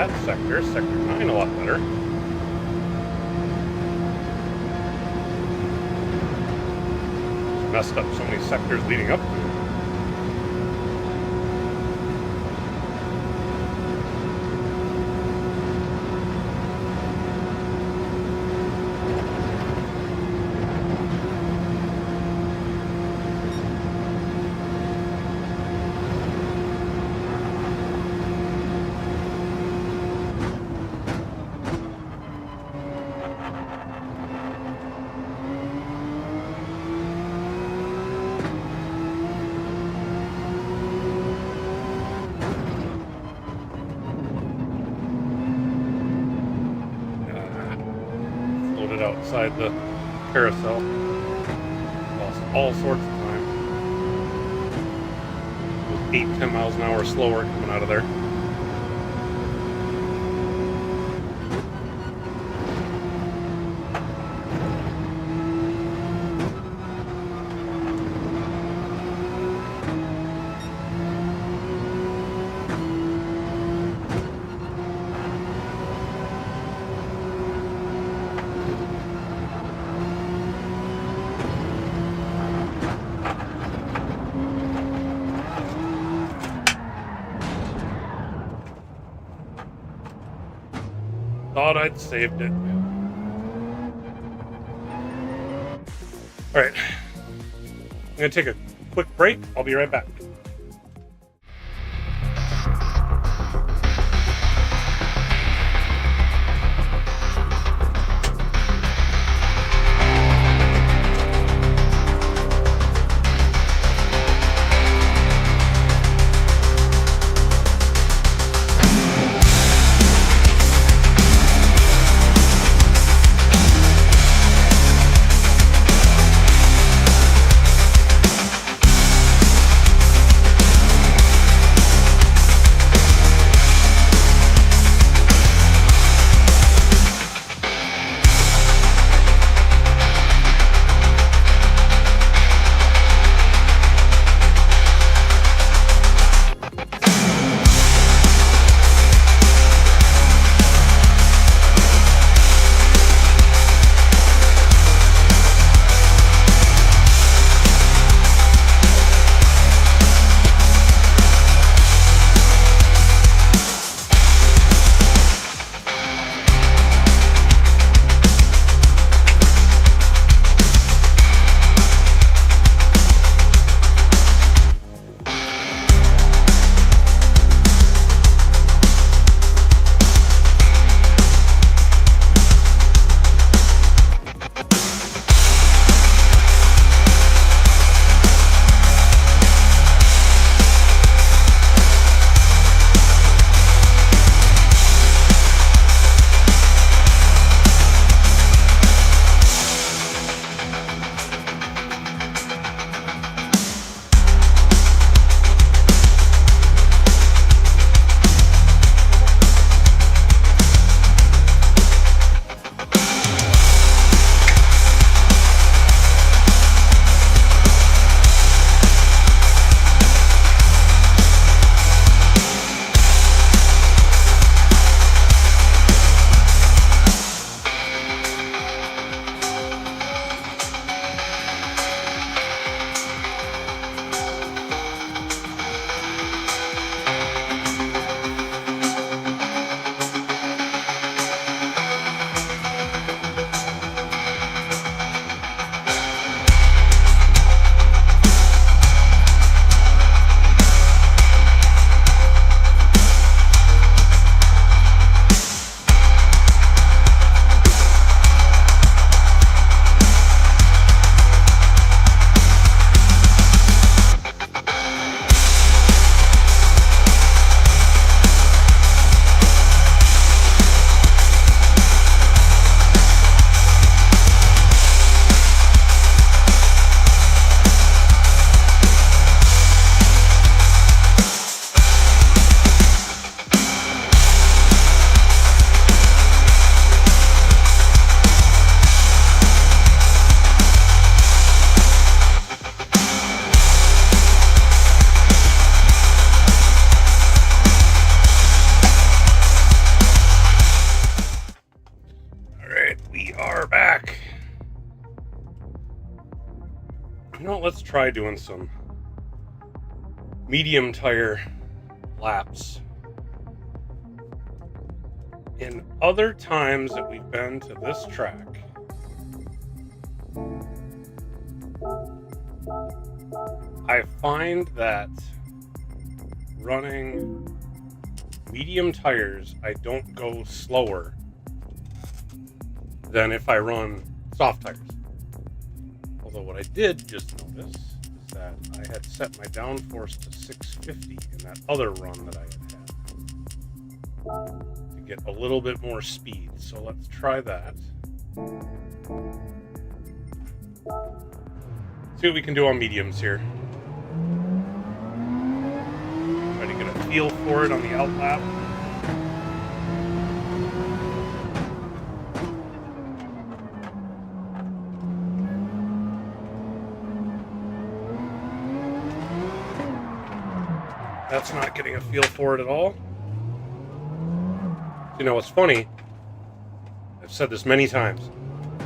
that sector. Sector 9 a lot better. Messed up so many sectors leading up to it. Outside the carousel. Lost all sorts of time. It was 8-10 miles an hour slower coming out of there. Thought I'd saved it. Alright. I'm going to take a quick break. I'll be right back. You know, let's try doing some medium tire laps. In other times that we've been to this track, I find that running medium tires, I don't go slower than if I run soft tires. Although what I did just notice is that I had set my downforce to 650 in that other run that I had to get a little bit more speed. So let's try that. See what we can do on mediums here. Try to get a feel for it on the outlap. That's not getting a feel for it at all. You know, what's funny, I've said this many times,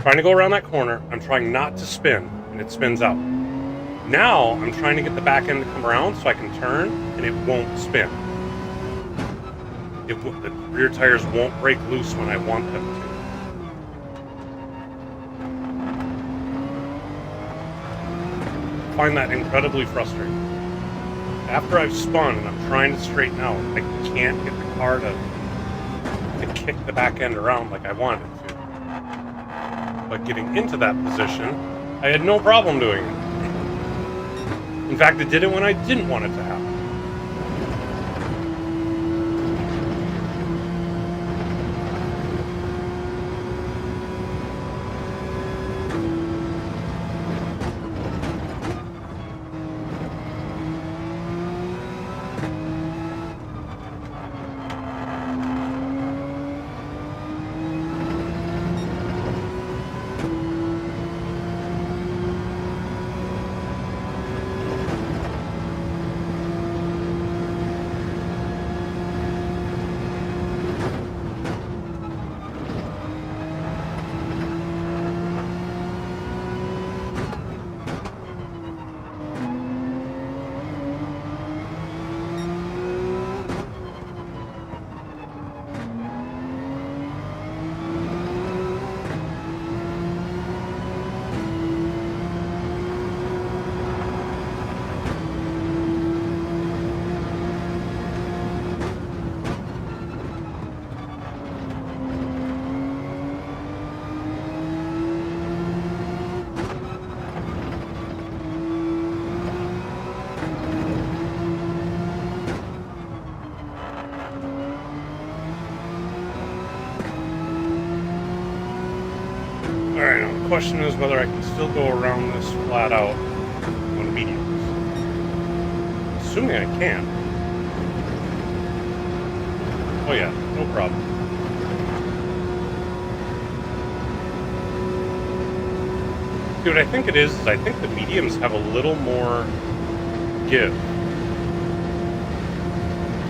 trying to go around that corner, I'm trying not to spin, and it spins out. Now, I'm trying to get the back end to come around so I can turn, and it won't spin. The rear tires won't break loose when I want them to. I find that incredibly frustrating. After I've spun and I'm trying to straighten out, I can't get the car to kick the back end around like I wanted it to. But getting into that position, I had no problem doing it. In fact, it did it when I didn't want it to happen. Alright, now the question is whether I can still go around this flat out on mediums. Assuming I can. Oh yeah, no problem. See, what I think it is I think the mediums have a little more give.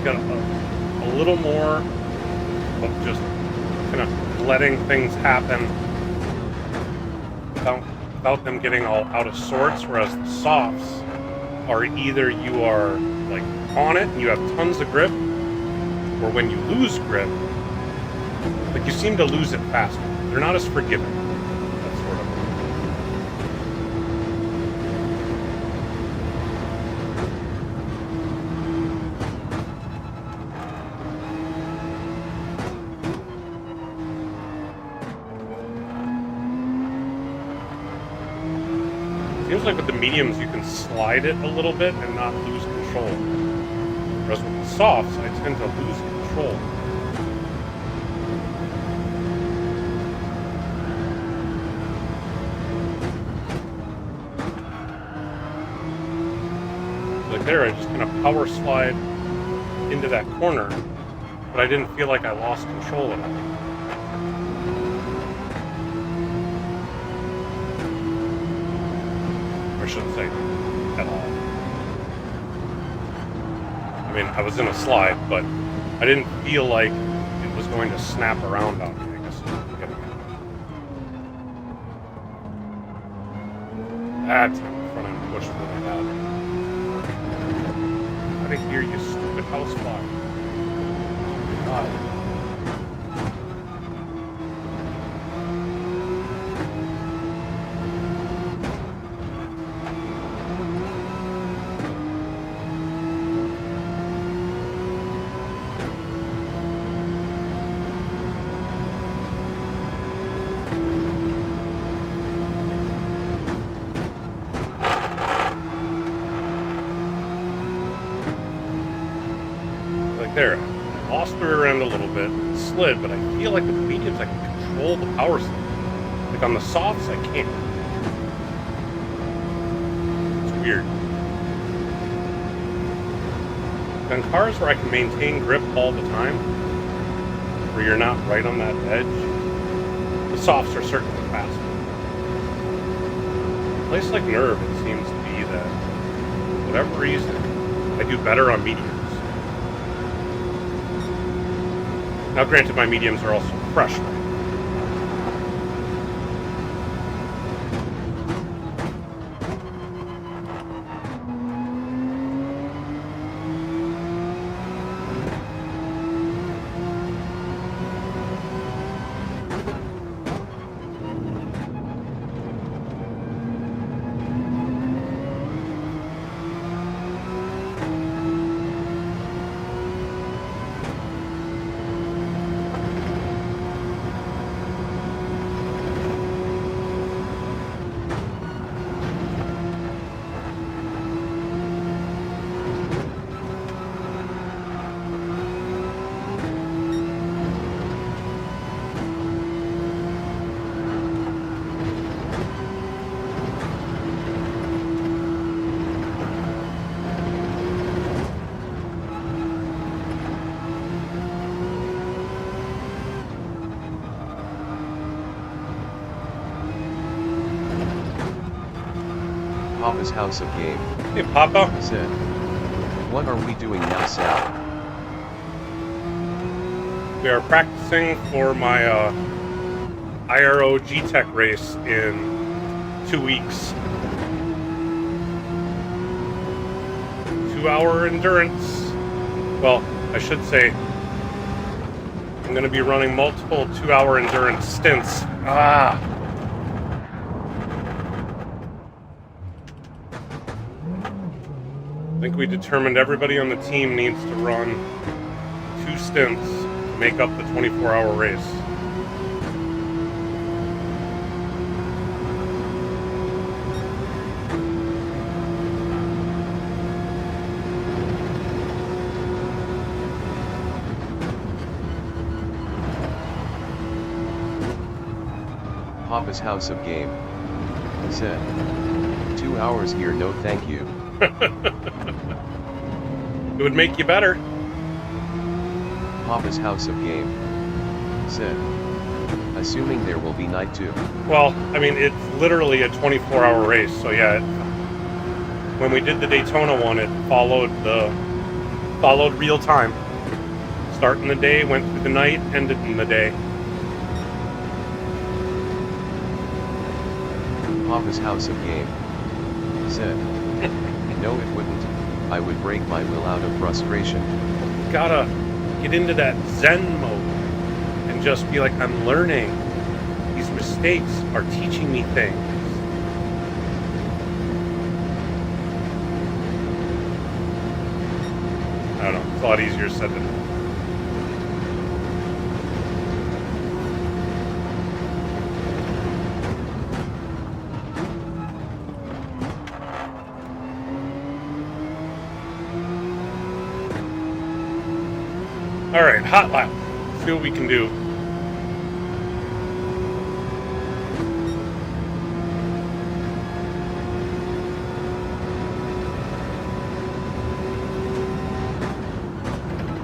Got a little more of just kind of letting things happen without them getting all out of sorts, whereas the softs are either you are like on it and you have tons of grip, or when you lose grip, like you seem to lose it faster. They're not as forgiving. That sort of. Seems like with the mediums you can slide it a little bit and not lose control. Whereas with the softs, I tend to lose control. Like there, I just kind of power slide into that corner, but I didn't feel like I lost control at all. I shouldn't say at all. I mean, I was in a slide, but I didn't feel like it was going to snap around on me, I guess is what I'm getting That's the front end push really bad. Out of here, you stupid housefly. God. There, I lost my rear end a little bit, slid, but I feel like with the mediums I can control the power slide. Like on the softs, I can't. It's weird. On cars where I can maintain grip all the time, where you're not right on that edge, the softs are certainly faster. A place like Nerve, it seems to be that, for whatever reason, I do better on mediums. Now, granted, my mediums are also fresh right now. Papa's House of Game. Hey, Papa. Said. What are we doing now, Sal? We are practicing for my IRO G-Tech race in 2 weeks. 2-hour endurance. Well, I should say I'm going to be running multiple 2-hour endurance stints. I think we determined everybody on the team needs to run 2 stints to make up the 24-hour race. Papa's House of Game. Said. 2 hours here, no thank you. It would make you better. Papa's House of Game. Said. Assuming there will be night too. Well, I mean, it's literally a 24-hour race, so yeah. When we did the Daytona one, it followed real time. Start in the day, went through the night, ended in the day. Papa's House of Game. Said. No, it wouldn't. I would break my will out of frustration. Gotta get into that Zen mode and just be like, I'm learning. These mistakes are teaching me things. I don't know. It's a lot easier said than done. Alright, hot lap. Let's see what we can do.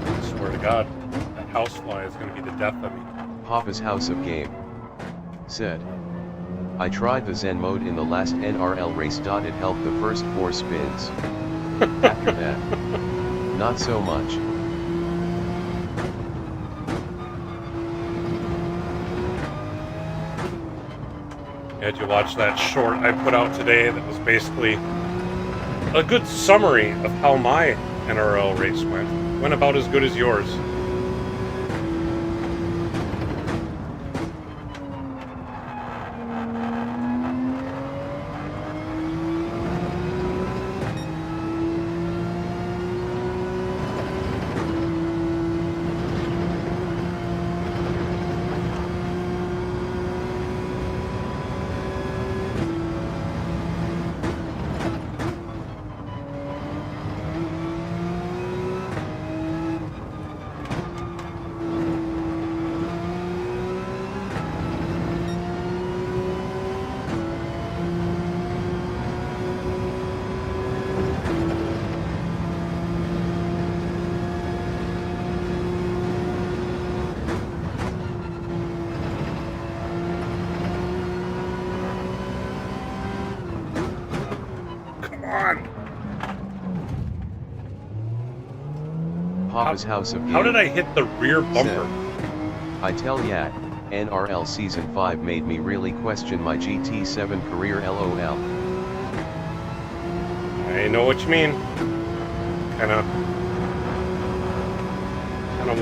I swear to God, that housefly is going to be the death of me. Papa's House of Game. Said. I tried the Zen mode in the last NRL race. It helped the first 4 spins. After that, not so much. Had you watch that short I put out today that was basically a good summary of how my NRL race went. Went about as good as yours. Papa's House of Game. How did I hit the rear bumper? I tell ya, NRL Season 5 made me really question my GT7 career LOL. I know what you mean. Kinda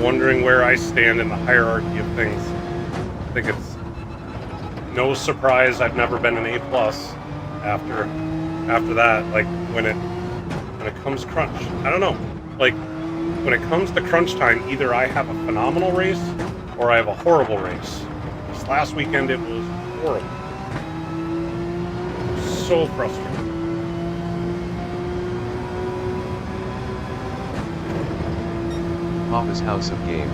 wondering where I stand in the hierarchy of things. I think it's no surprise I've never been an A+ after that, like when it comes crunch. I don't know. Like when it comes to crunch time, either I have a phenomenal race or I have a horrible race. This last weekend it was horrible. So frustrating. Papa's House of Game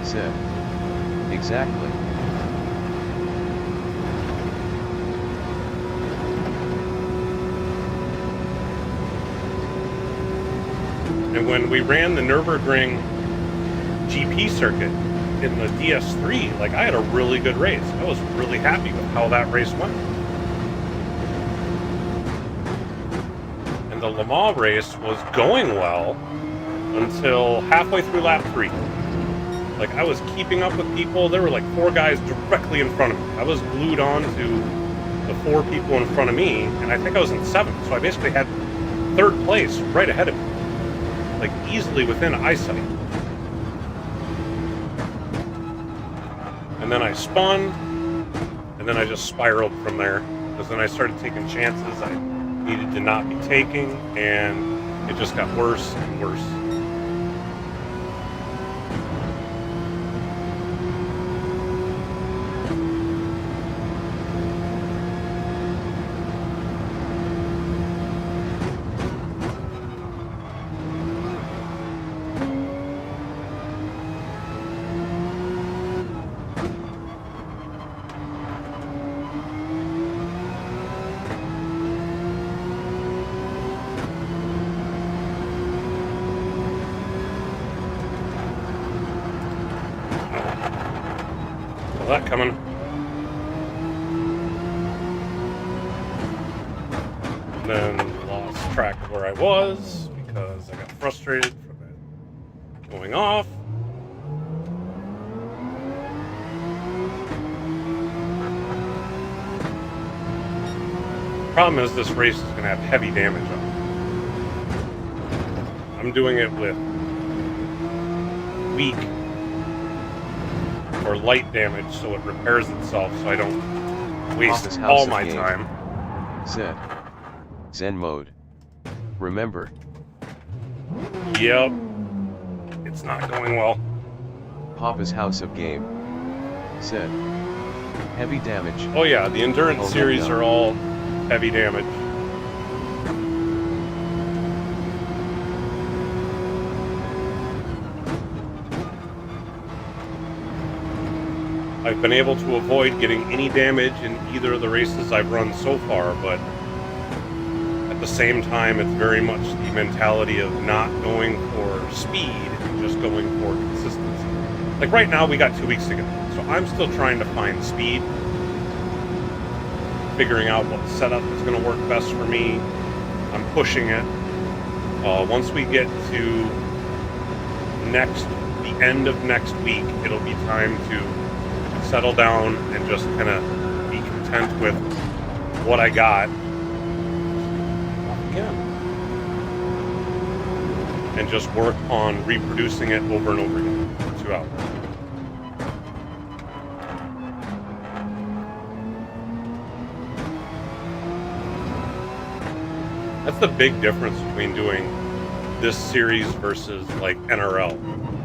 said. Exactly. And when we ran the Nürburgring GP circuit in the DS3, like I had a really good race. I was really happy with how that race went. And the Le Mans race was going well until halfway through lap 3. Like I was keeping up with people. There were like 4 guys directly in front of me. I was glued on to the 4 people in front of me, and I think I was in 7th. So I basically had 3rd place right ahead of me. Like easily within eyesight. And then I spun, and then I just spiraled from there, because then I started taking chances I needed to not be taking, and it just got worse and worse. That coming. And then lost track of where I was because I got frustrated from it going off. Problem is this race is going to have heavy damage on it. I'm doing it with weak or light damage, so it repairs itself, so I don't waste all my time. Zed. Zen mode. Remember. Yep. It's not going well. Papa's House of Game said. Heavy damage. Oh yeah, the Endurance series are all heavy damage. I've been able to avoid getting any damage in either of the races I've run so far, but at the same time, it's very much the mentality of not going for speed, just going for consistency. Like right now, we got 2 weeks to go, so I'm still trying to find speed, figuring out what setup is going to work best for me. I'm pushing it. Once we get to the end of next week, it'll be time to settle down and just kind of be content content with what I got. Again. And just work on reproducing it over and over again for 2 hours. That's the big difference between doing this series versus like NRL.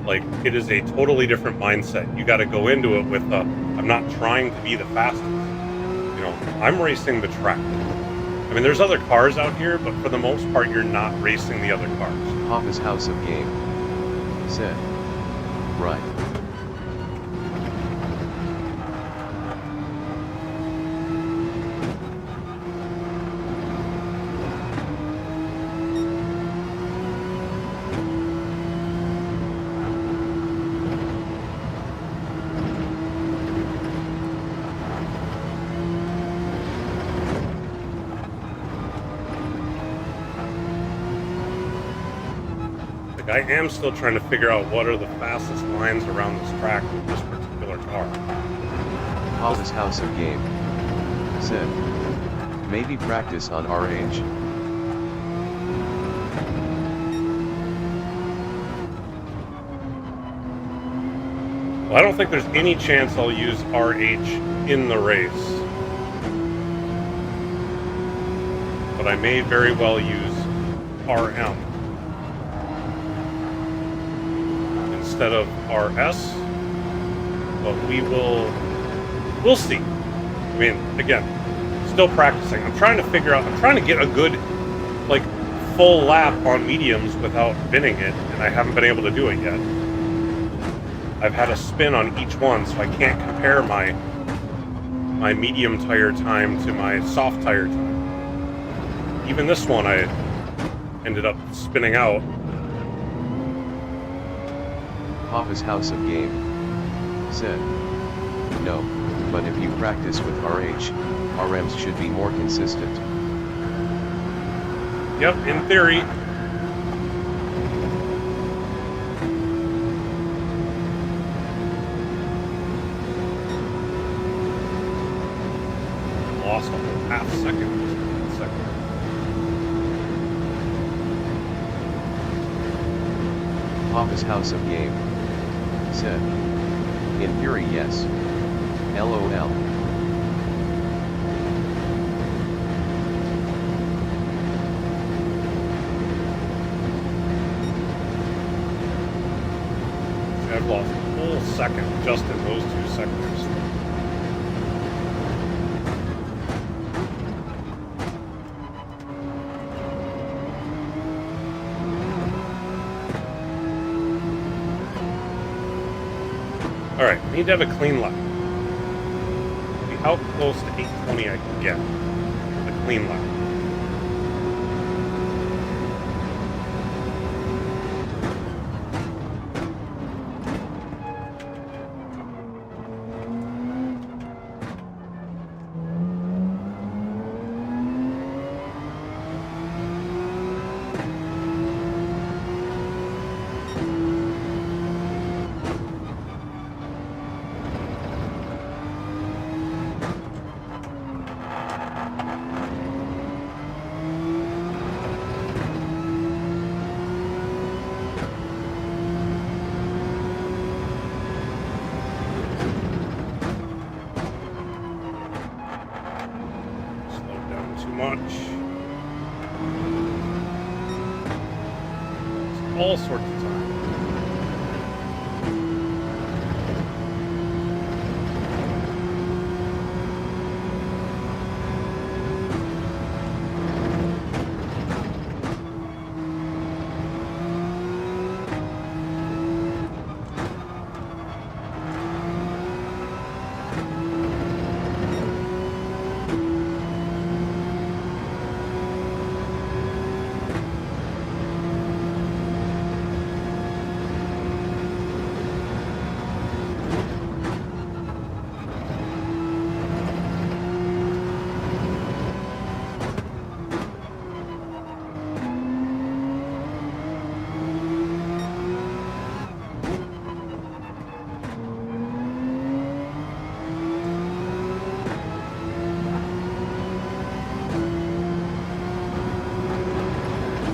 Like, it is a totally different mindset. You got to go into it with I'm not trying to be the fastest. You know, I'm racing the track. I mean, there's other cars out here, but for the most part, you're not racing the other cars. Papa's House of Game said, right. I am still trying to figure out what are the fastest lines around this track with this particular car. Papa's House of Game said, maybe practice on RH. Well, I don't think there's any chance I'll use RH in the race. But I may very well use RM instead of RS. But we'll see. I mean, again, still practicing. I'm trying to get a good, like, full lap on mediums without binning it, and I haven't been able to do it yet. I've had a spin on each one, so I can't compare my medium tire time to my soft tire time. Even this one, I ended up spinning out. Papa's House of Game said, no, but if you practice with RH, RMs should be more consistent. Yep, in theory. Lost a whole half second. Papa's House of Game said, in theory yes. LOL. I've lost a whole second just in those 2 sectors. Alright, need to have a clean lap. See how close to 820 I can get with a clean lap. All sorts of time.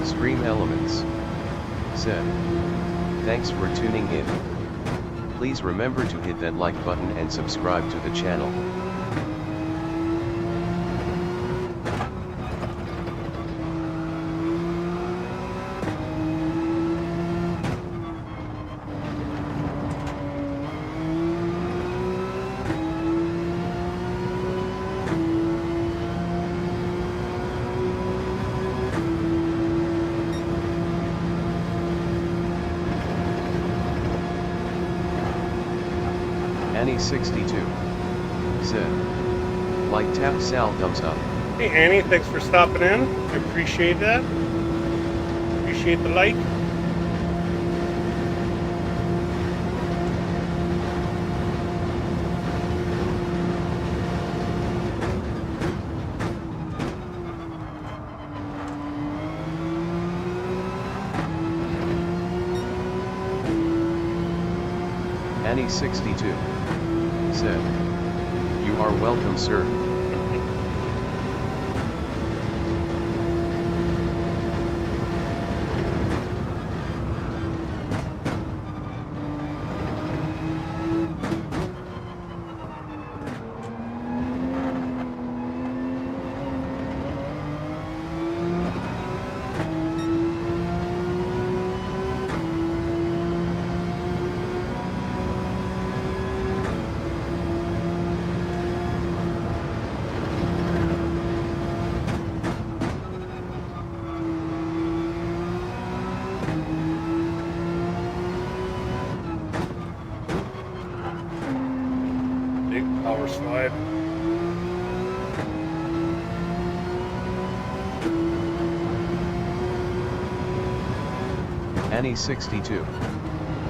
Stream Elements said, thanks for tuning in. Please remember to hit that like button and subscribe to the channel. Annie 62 said, like tap Sal thumbs up. Hey Annie, thanks for stopping in. I appreciate that. Appreciate the like. Annie 62 said, you are welcome, sir. Power slide. Annie 62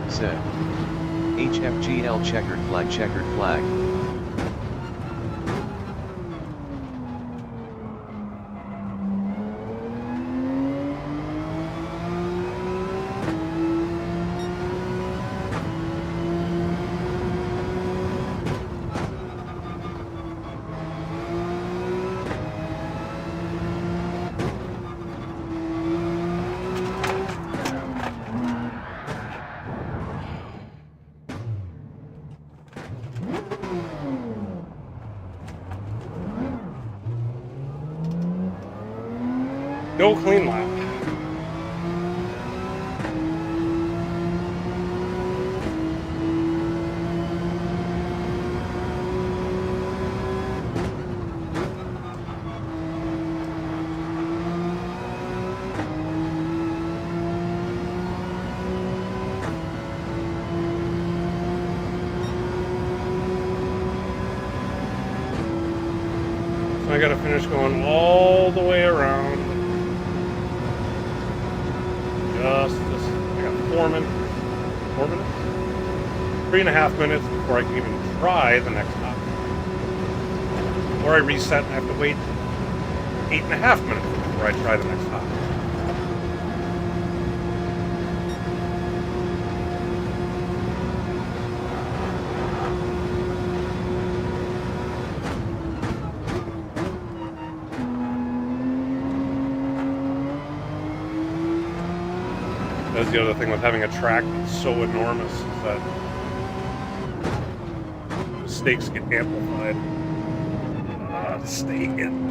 said, HFGL checkered flag, checkered flag. No clean lap. So I gotta finish going all the way around. I got 4 minutes, 3.5 minutes before I can even try the next hop. Or I reset and I have to wait 8.5 minutes before I try the next hop. That's the other thing with having a track that's so enormous, is that mistakes get amplified. To stay in.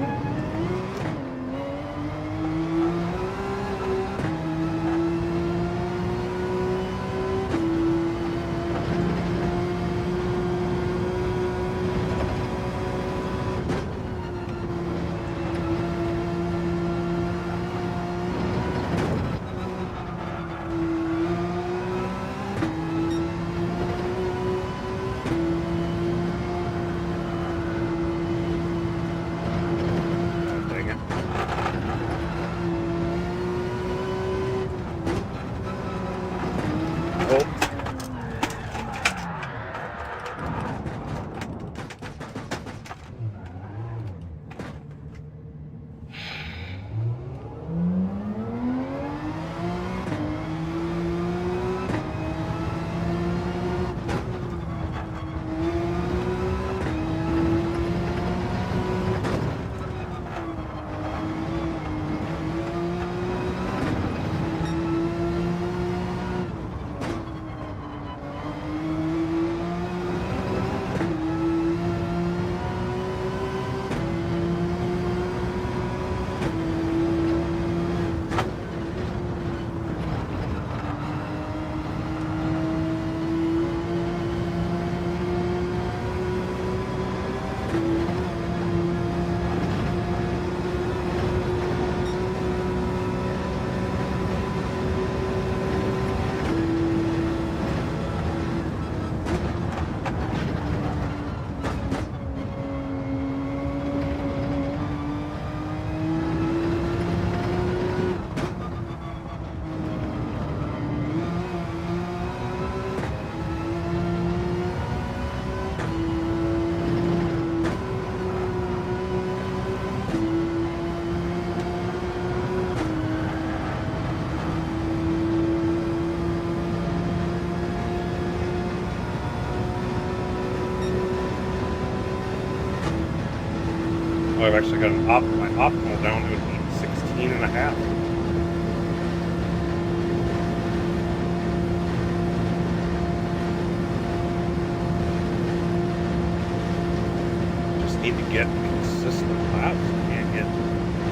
I've actually got my optimal down to an 16.5. Just need to get consistent laps. Can't get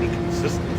any consistency.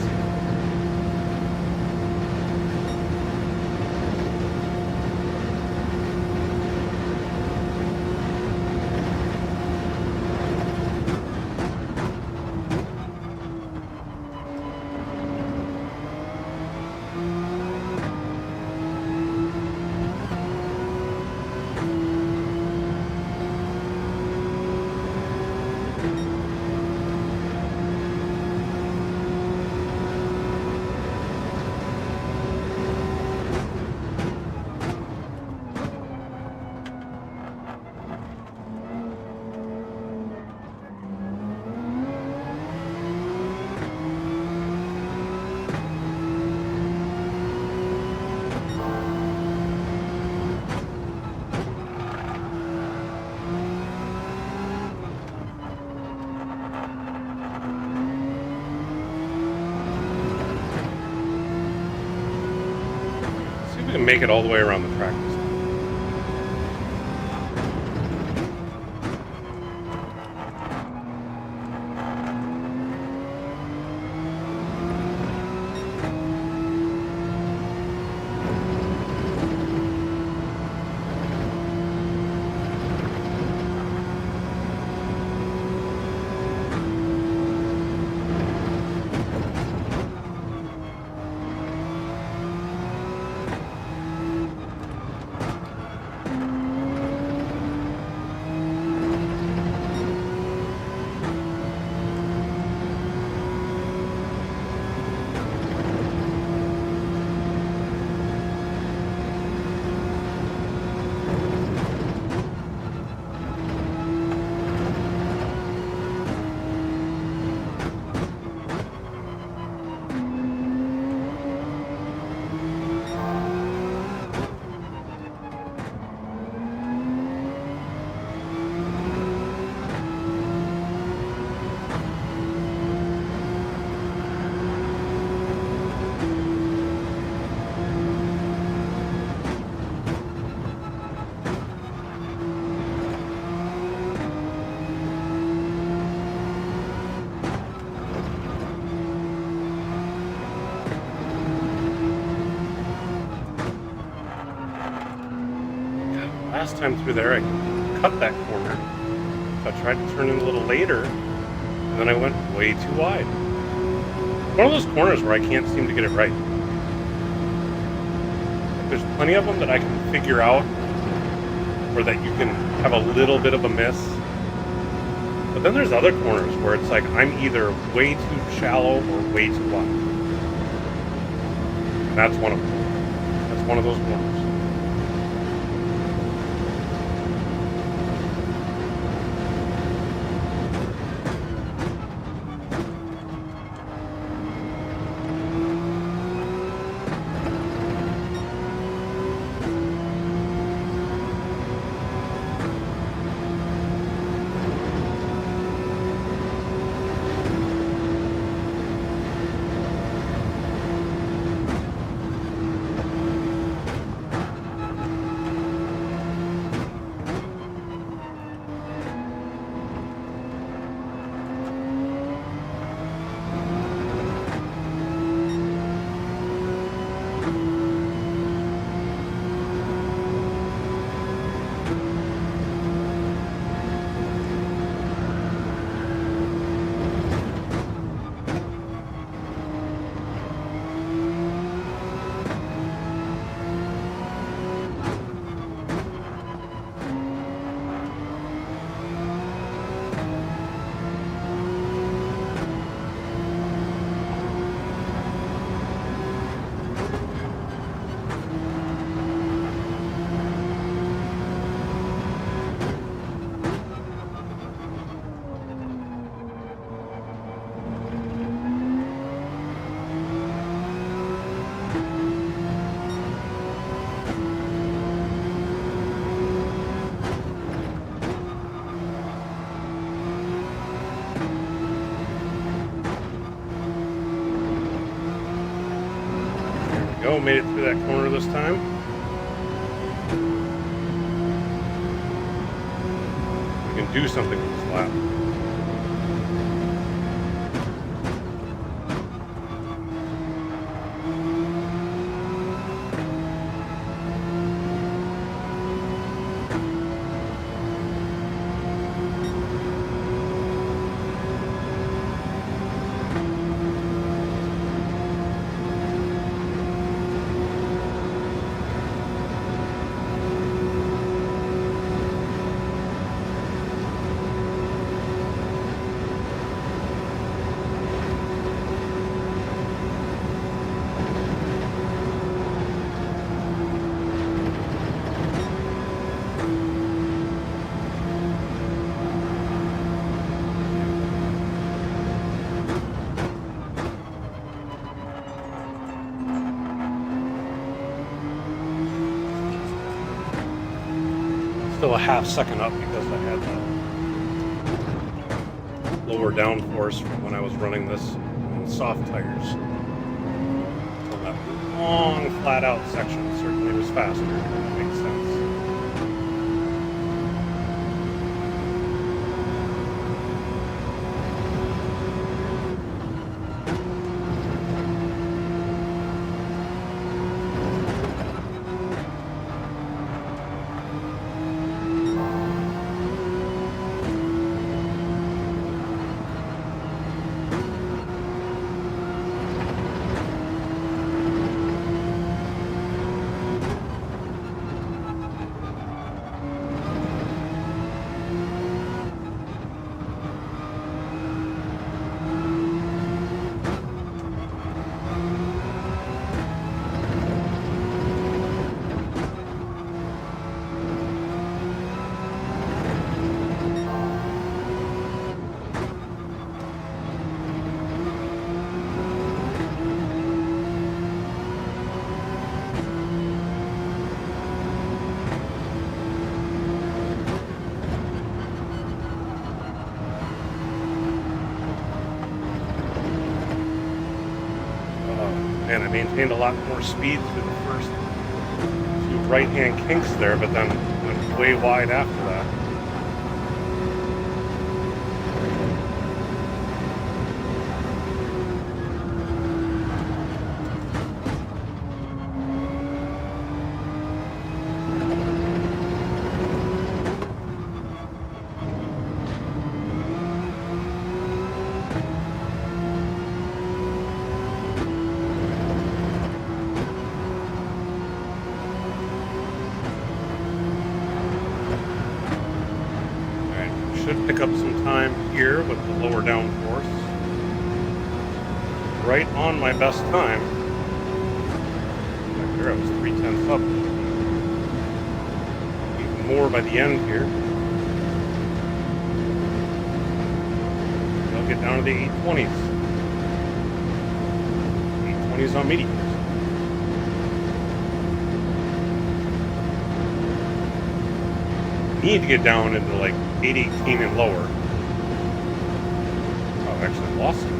And make it all the way around the track this time. Last time through there, I cut that corner. So I tried to turn in a little later, and then I went way too wide. One of those corners where I can't seem to get it right. There's plenty of them that I can figure out, or that you can have a little bit of a miss. But then there's other corners where it's like I'm either way too shallow or way too wide. And that's one of them. That's one of those corners. go, made it through that corner this time. We can do something with this lap. Still a half second up because I had the lower downforce from when I was running this on soft tires. So that long flat out section certainly was faster. That makes sense. And I maintained a lot more speed through the first few right-hand kinks there, but then went way wide after that. Should pick up some time here with the lower downforce. Right on my best time. Back there I was 3/10 up. Even more by the end here. I'll get down to the 820s. 820s on mediums. Need to get down into like 818 and lower. Oh, I actually lost it.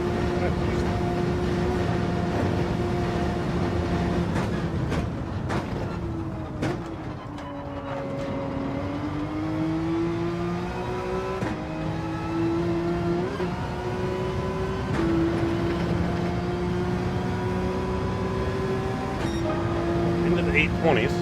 Into the 820s.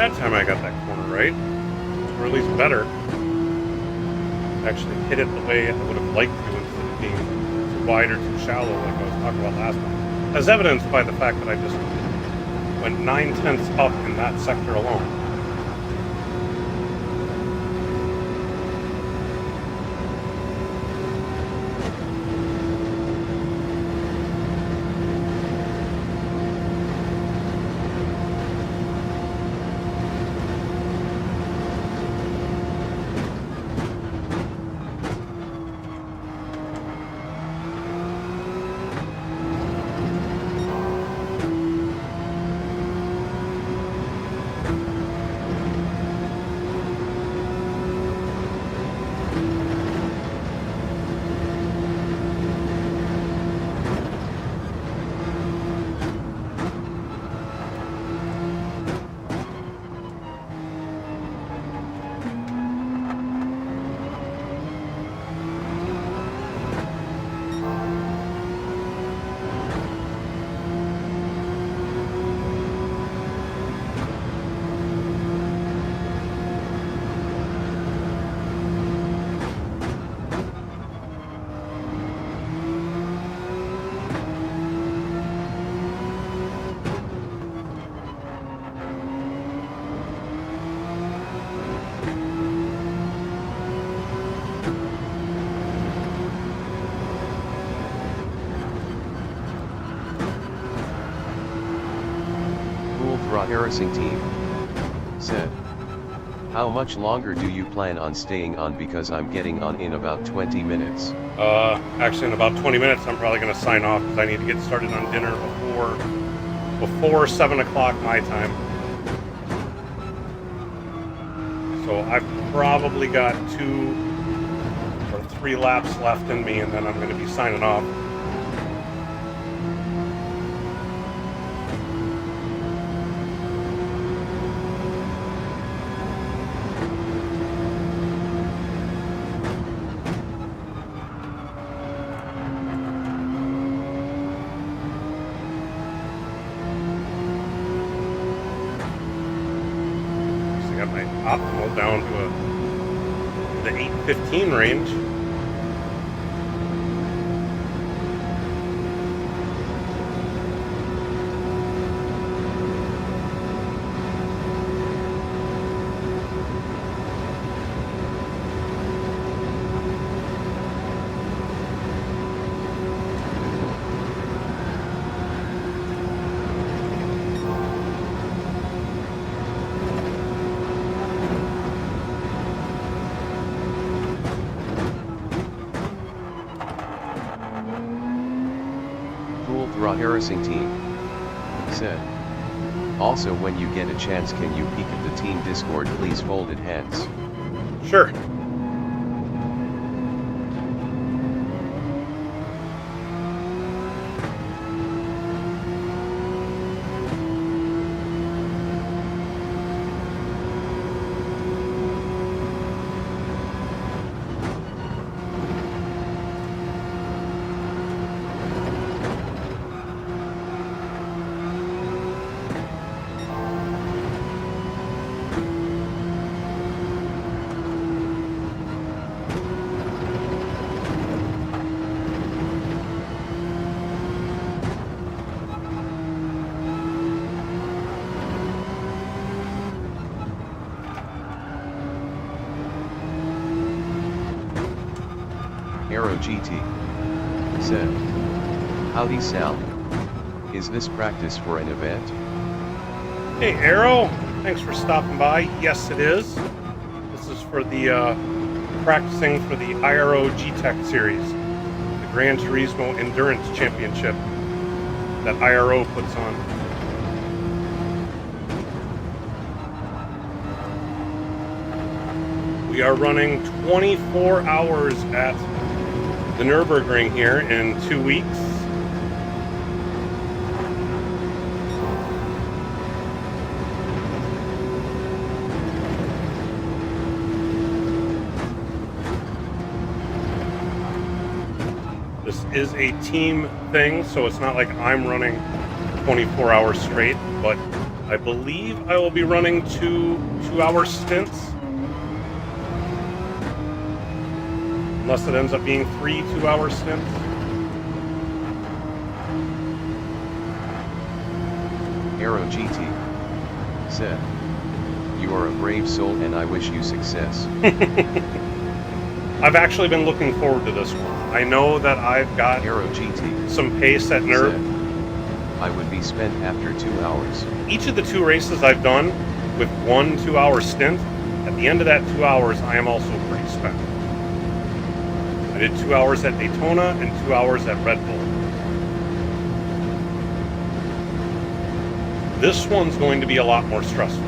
That time I got that corner right, or at least better. Actually hit it the way I would have liked to instead of being too wide or too shallow like I was talking about last time. As evidenced by the fact that I just went 9/10 up in that sector alone. Racing team said, how much longer do you plan on staying on, because I'm getting on in about 20 minutes. Actually in about 20 minutes I'm probably going to sign off because I need to get started on dinner before 7 o'clock my time. So I've probably got 2 or 3 laps left in me, and then I'm going to be signing off. Optimal down to the 815 range. Racing team said, also when you get a chance, can you peek at the team Discord please? Folded hands. Sure. GT said, howdy Sal, is this practice for an event? Hey Arrow, thanks for stopping by. Yes it is. This is for the practicing for the IRO G-Tech series, the Gran Turismo Endurance Championship that IRO puts on. We are running 24 hours at the Nürburgring here in 2 weeks. This is a team thing, so it's not like I'm running 24 hours straight, but I believe I will be running two-hour stints. Unless it ends up being 3 2-hour stints. Aero GT said, "You are a brave soul and I wish you success." I've actually been looking forward to this one. I know that I've got Aero GT some pace at NERV. said, "I would be spent after 2 hours." Each of the 2 races I've done with 1 2-hour stint, at the end of that 2 hours, I am also pretty spent. I did 2 hours at Daytona and 2 hours at Red Bull. This one's going to be a lot more stressful.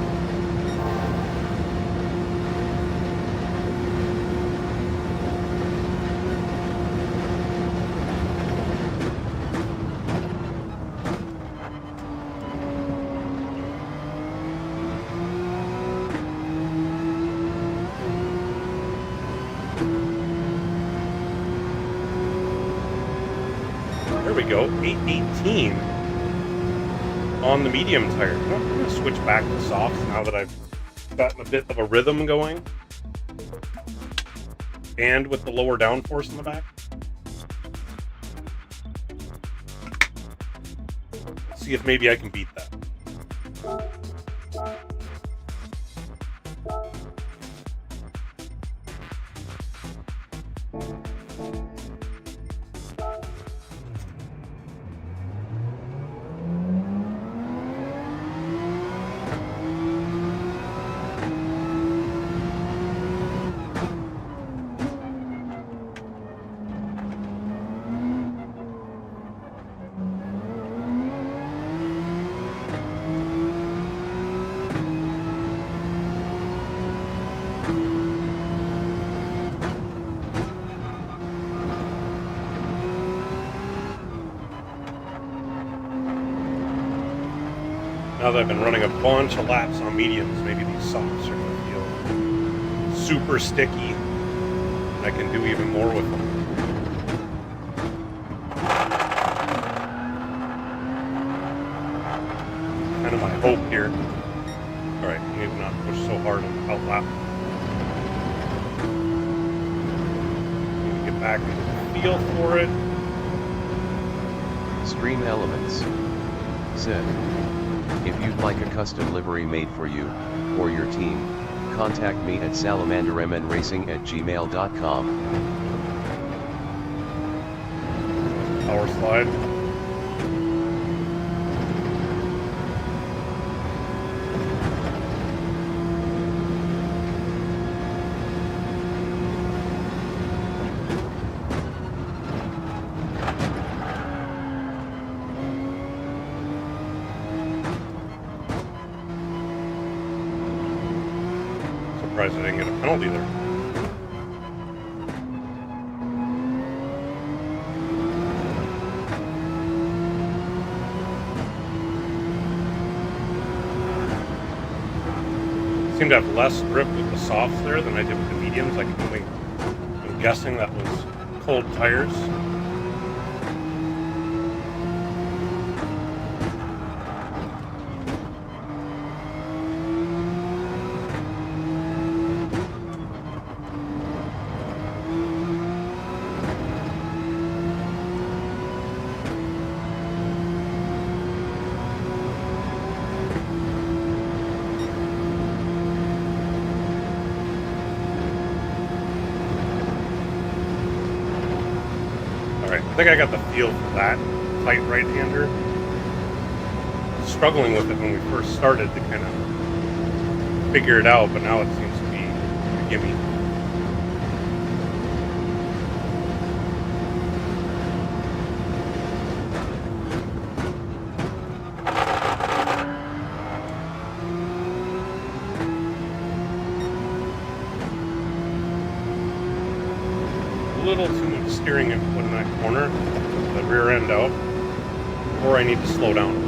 There we go, 818 on the medium tire. I'm going to switch back to softs now that I've gotten a bit of a rhythm going. And with the lower downforce in the back. Let's see if maybe I can beat that. Now that I've been running a bunch of laps on mediums, maybe these softs are going to feel super sticky, and I can do even more with them. Kind of my hope here. Alright, I need to not push so hard on the out lap. Need to get back into the feel for it. Stream Elements said, "If you'd like a custom livery made for you, or your team, contact me at salamandermnracing@gmail.com. Power slide. Surprised I didn't get a penalty there. Seemed to have less grip with the softs there than I did with the mediums. I'm guessing that was cold tires. I think I got the feel for that tight right-hander. Struggling with it when we first started to kind of figure it out, but now it seems to be a gimme. A little too much steering input in that corner, the rear end out, or I need to slow down a little.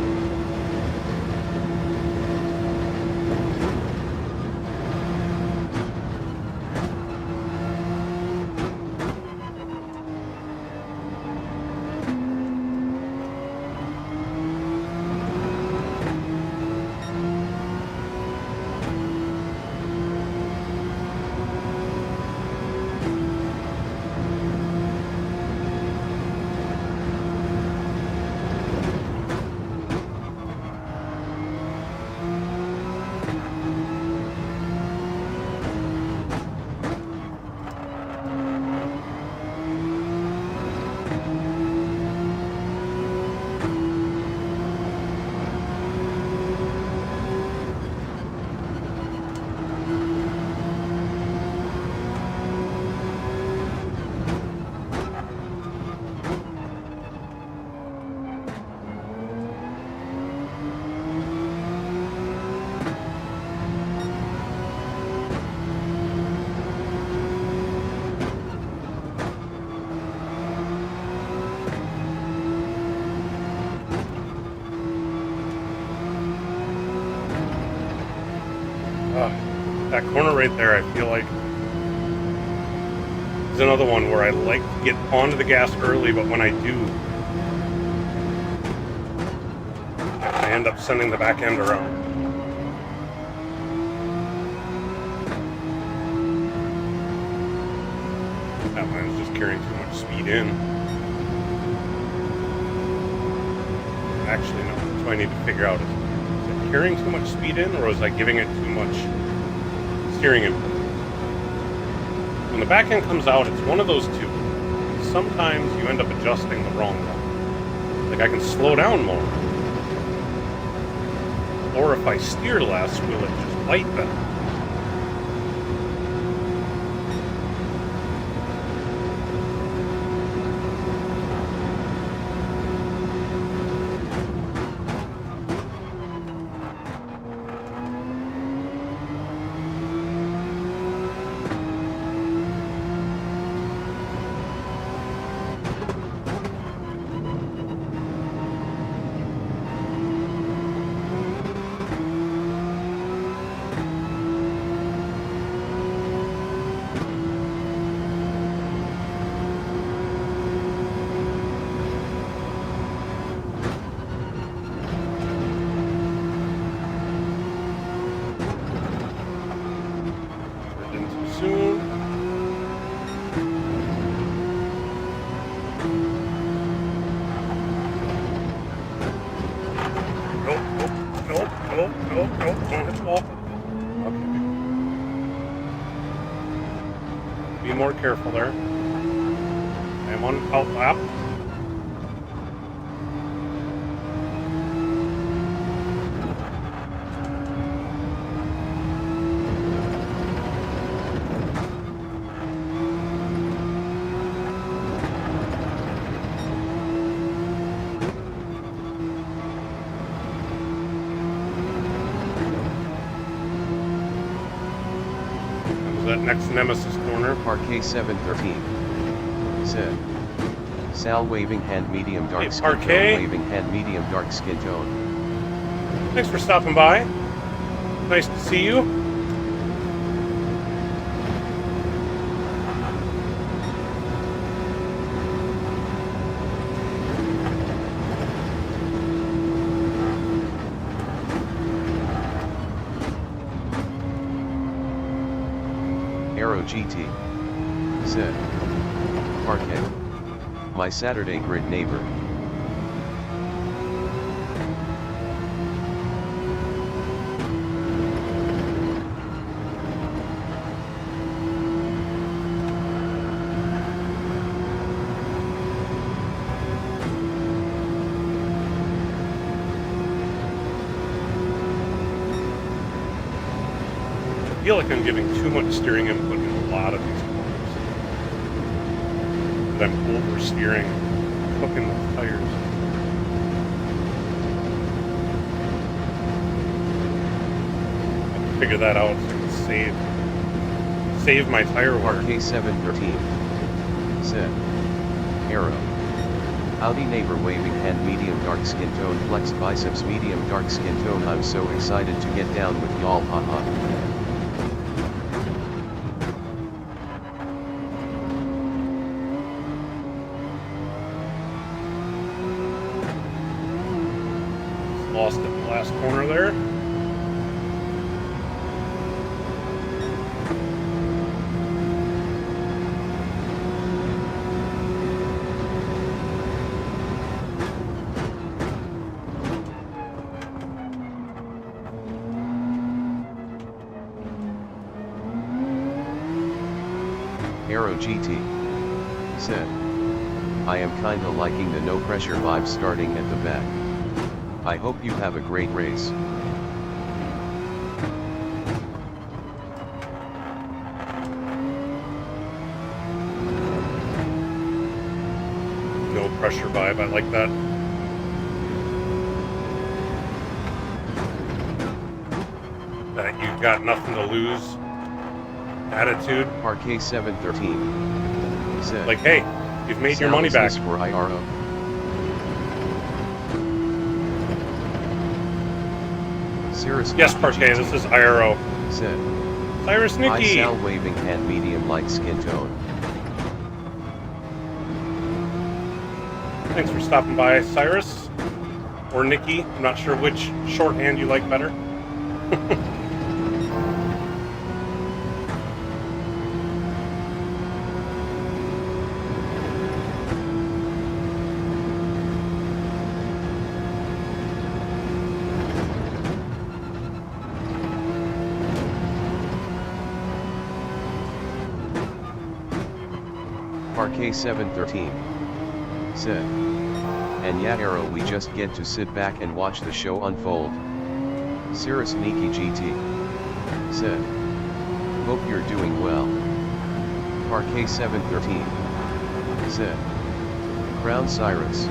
That corner right there, I feel like, is another one where I like to get onto the gas early, but when I do, I end up sending the back end around. That line's just carrying too much speed in. Actually, no, that's what I need to figure out. Is it carrying too much speed in, or was I giving it too much steering input? When the back end comes out, it's one of those two. Sometimes you end up adjusting the wrong one. Like I can slow down more. Or if I steer less, will it just bite better? More careful there. I'm on out lap. That next Nemesis corner. Parquet 713. Said. Sal waving hand medium dark Hey, skin Parquet. tone waving hand medium dark skin tone. Thanks for stopping by. Nice to see you. GT. Said. Parquet. My Saturday grid neighbor. I feel like I'm giving too much steering input in a lot of these corners. That I'm oversteering, cooking the tires. I have to figure that out so I can save my tire wear. Parquet 713. Said. Arrow. Howdy neighbor waving hand medium dark skin tone flexed biceps medium dark skin tone. I'm so excited to get down with y'all, haha. Lost at the last corner there. Aero GT. Said. I am kinda liking the no pressure vibe starting at the back. I hope you have a great race. No pressure vibe, I like that. That you've got nothing to lose attitude. Parquet 713. Said. Like, hey, you've made your money back. For IRO. Yes, Parquet, this is IRO. Said. Cyrus Hi Nikki. Sal, waving hand, medium light skin tone. Thanks for stopping by, Cyrus. Or Nikki. I'm not sure which shorthand you like better. Parquet 713 said. And yeah, Arrow, we just get to sit back and watch the show unfold. Cirrus Niki GT said. Hope you're doing well. Parquet 713 said. Crown Cyrus.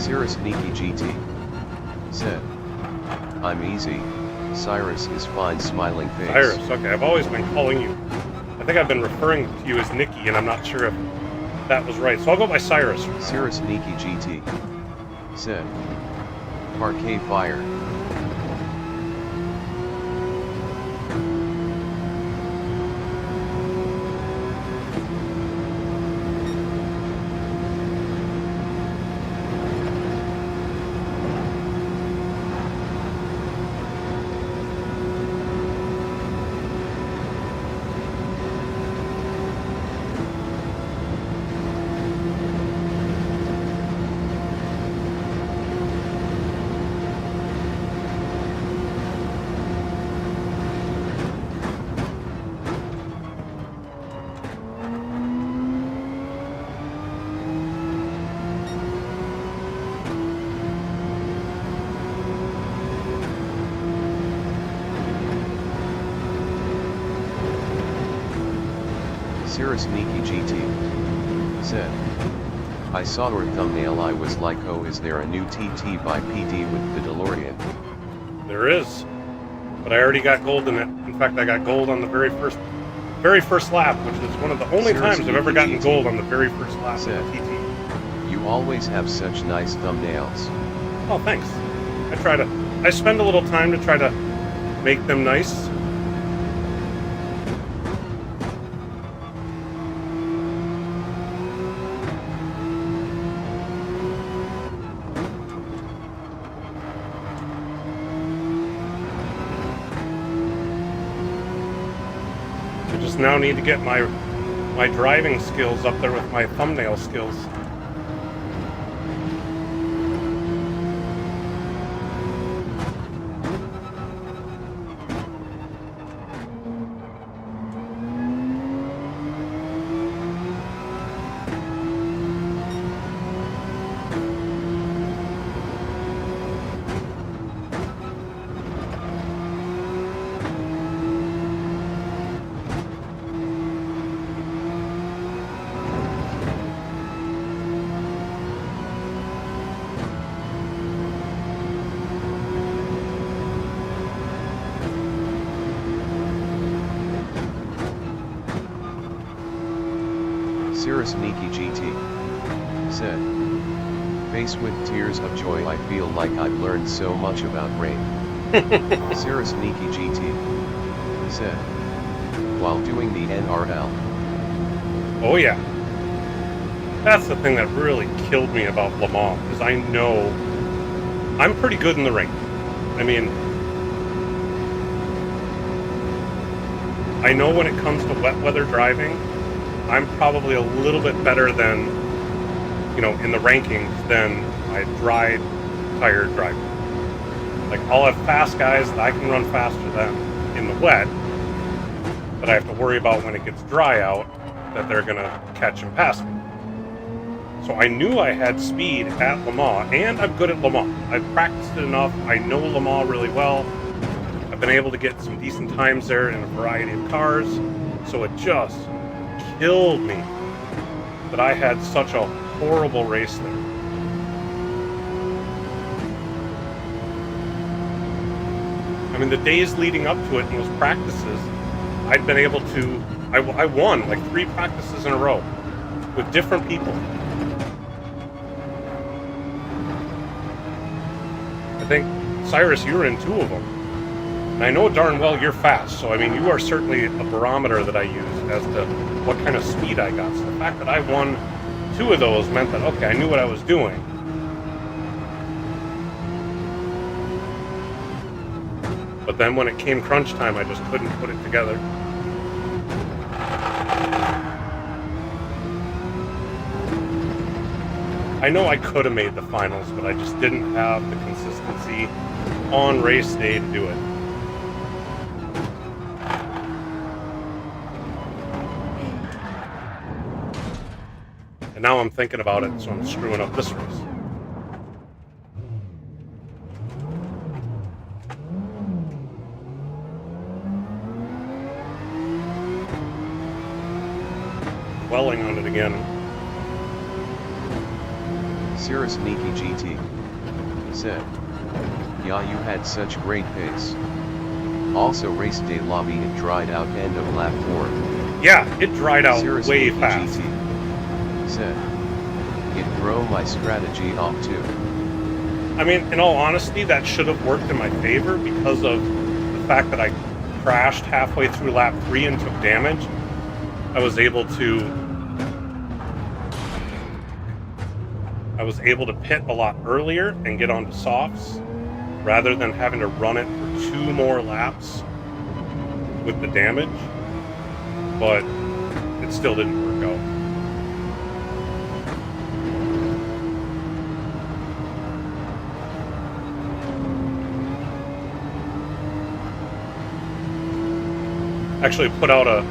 Cirrus Niki GT said. I'm easy. Cyrus is fine, smiling face. Cyrus, okay, I've always been calling you. I think I've been referring to you as Nikki, and I'm not sure if that was right. So I'll go by Cyrus. Cirrus Niki GT said. Parquet fire. Cirrus Niki GT said. I saw your thumbnail, I was like, oh, is there a new TT by PD with the DeLorean? There is. But I already got gold in it. In fact, I got gold on the very first lap, which is one of the only Cirrus times I've ever Niki gotten GT gold on the very first lap said. of the TT. You always have such nice thumbnails. Oh, thanks. I spend a little time to try to make them nice. I just now need to get my driving skills up there with my thumbnail skills. Cirrus Niki GT said. Face with tears of joy, I feel like I've learned so much about rain. Cirrus Niki GT said. While doing the NRL. Oh yeah. That's the thing that really killed me about Le Mans, because I know I'm pretty good in the rain. I mean, I know when it comes to wet weather driving, I'm probably a little bit better than, in the rankings than my dry, tired driver. Like, I'll have fast guys that I can run faster than in the wet, but I have to worry about when it gets dry out that they're going to catch and pass me. So I knew I had speed at Le Mans, and I'm good at Le Mans. I've practiced it enough. I know Le Mans really well. I've been able to get some decent times there in a variety of cars, so it just killed me that I had such a horrible race there. I mean, the days leading up to it in those practices, I'd been able to, I won like 3 practices in a row with different people. I think, Cyrus, you were in 2 of them. And I know darn well you're fast, so I mean, you are certainly a barometer that I use as to what kind of speed I got. So the fact that I won 2 of those meant that, okay, I knew what I was doing. But then when it came crunch time, I just couldn't put it together. I know I could have made the finals, but I just didn't have the consistency on race day to do it. And now I'm thinking about it, so I'm screwing up this race. Dwelling on it again. Sirasniki GT said, "Yeah, you had such great pace. Also race day lobby it dried out end of lap 4. Yeah, it dried out Sirasniki way fast. GT said, "It throw my strategy off too." I mean, in all honesty, that should have worked in my favor because of the fact that I crashed halfway through lap 3 and took damage. I was able to pit a lot earlier and get onto softs rather than having to run it for 2 more laps with the damage, but it still didn't work out. Actually put out a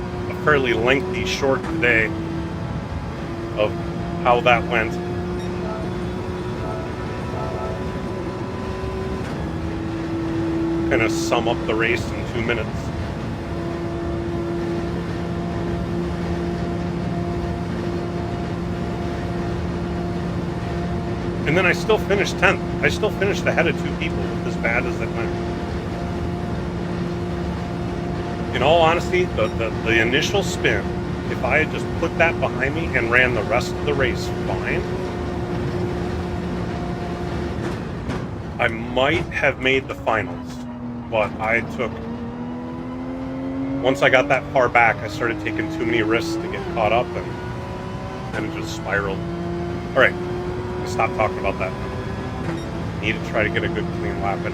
fairly lengthy short today of how that went. Kind of sum up the race in 2 minutes. And then I still finished 10th. I still finished ahead of 2 people with as bad as it went. In all honesty, the initial spin, if I had just put that behind me and ran the rest of the race fine, I might have made the finals. But once I got that far back, I started taking too many risks to get caught up, and it just spiraled. All right, stop talking about that. Need to try to get a good clean lap in.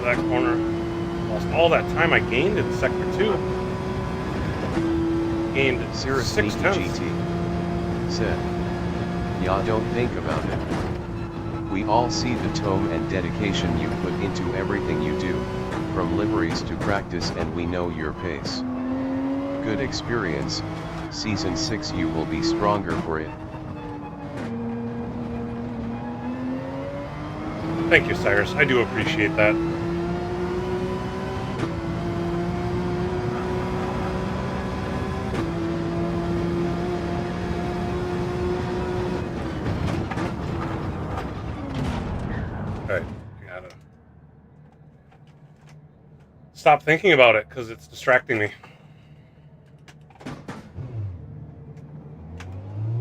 That corner. Lost all that time I gained in sector 2. Gained 6 tenths. GT said, "Yeah, don't think about it. We all see the tone and dedication you put into everything you do, from liveries to practice, and we know your pace. Good experience. Season 6 you will be stronger for it." Thank you, Cyrus. I do appreciate that. Stop thinking about it because it's distracting me.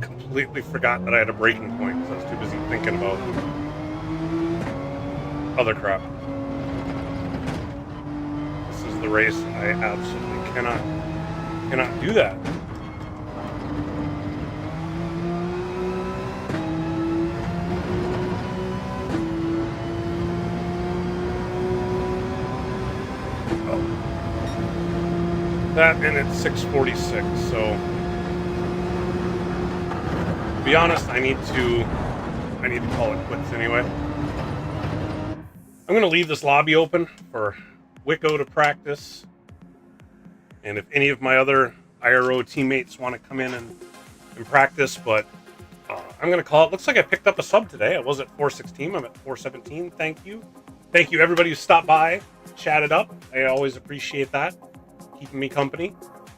Completely forgot that I had a breaking point because I was too busy thinking about other crap. This is the race I absolutely cannot do that. That, and it's 6:46, so to be honest, I need to call it quits anyway. I'm gonna leave this lobby open for Wicco to practice, and if any of my other IRO teammates want to come in and practice, but I'm gonna call it. Looks like I picked up a sub today. I was at 416. I'm at 417. Thank you everybody who stopped by, chatted up. I always appreciate that. Keeping me company.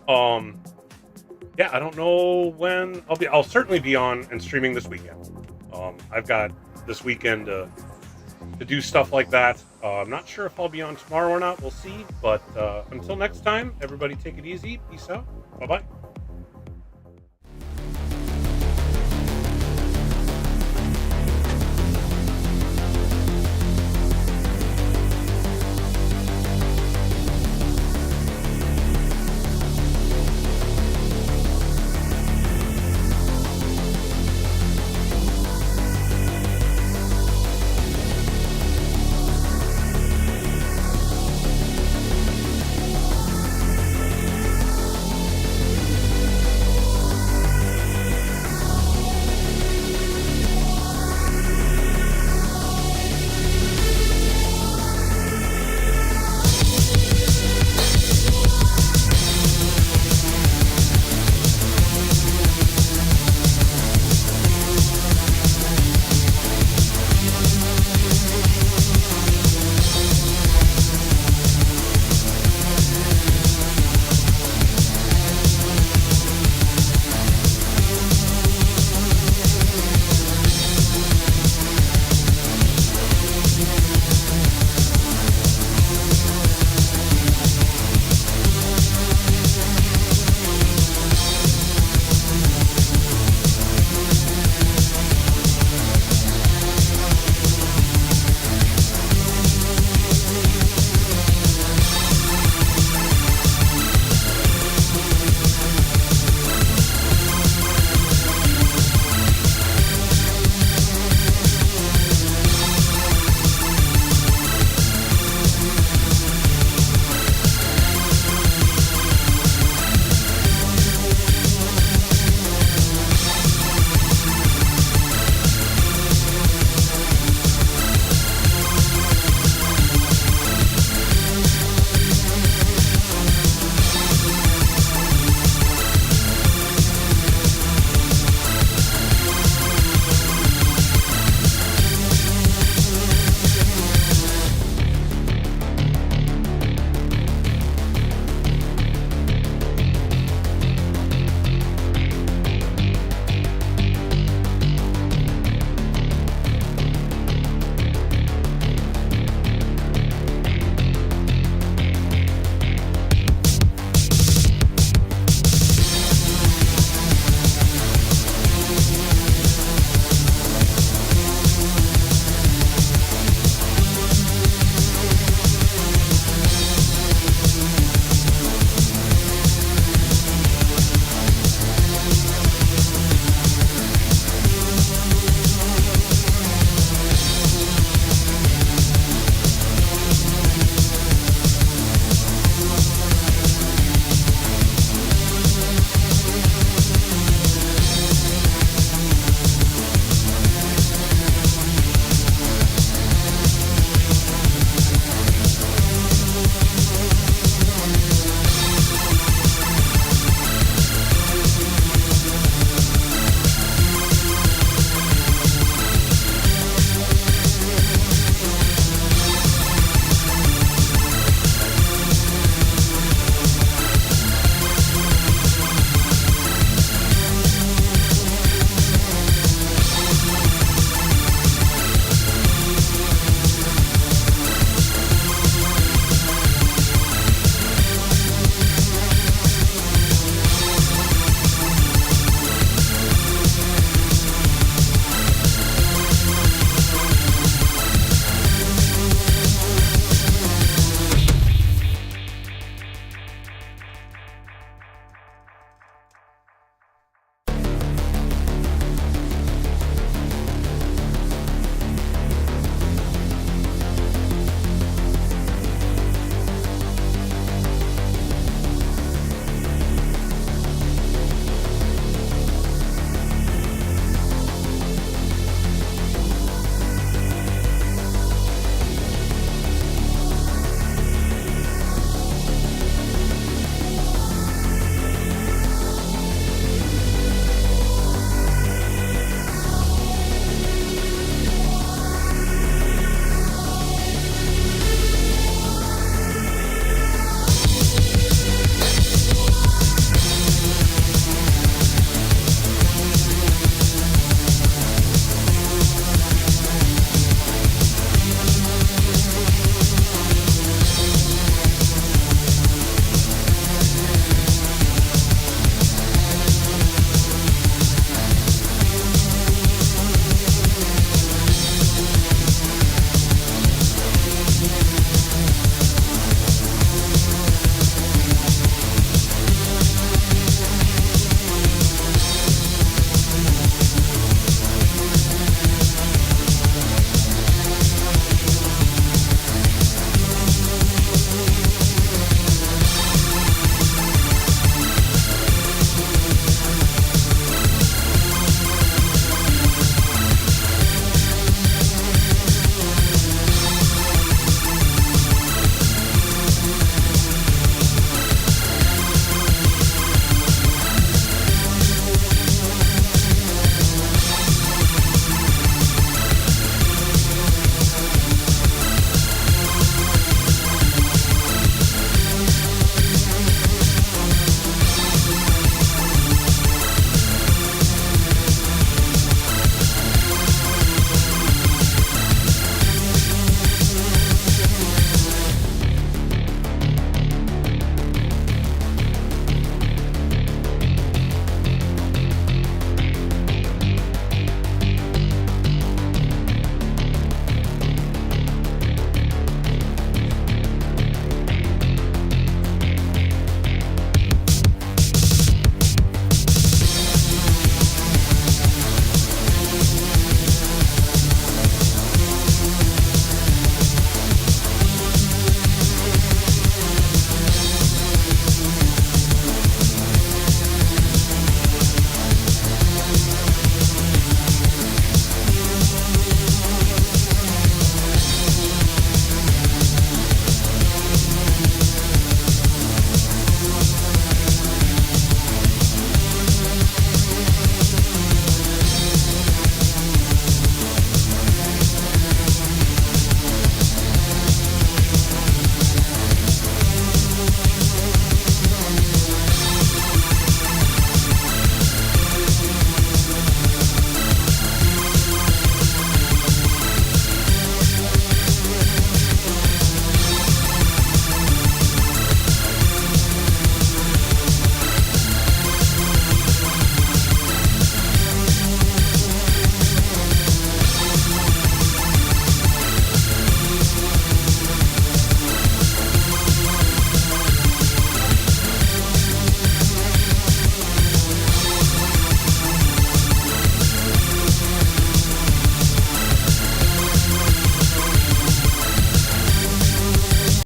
Yeah, I don't know when I'll certainly be on and streaming this weekend. I've got this weekend to do stuff like that. I'm not sure if I'll be on tomorrow or not. We'll see. But until next time, everybody take it easy. Peace out. Bye-bye.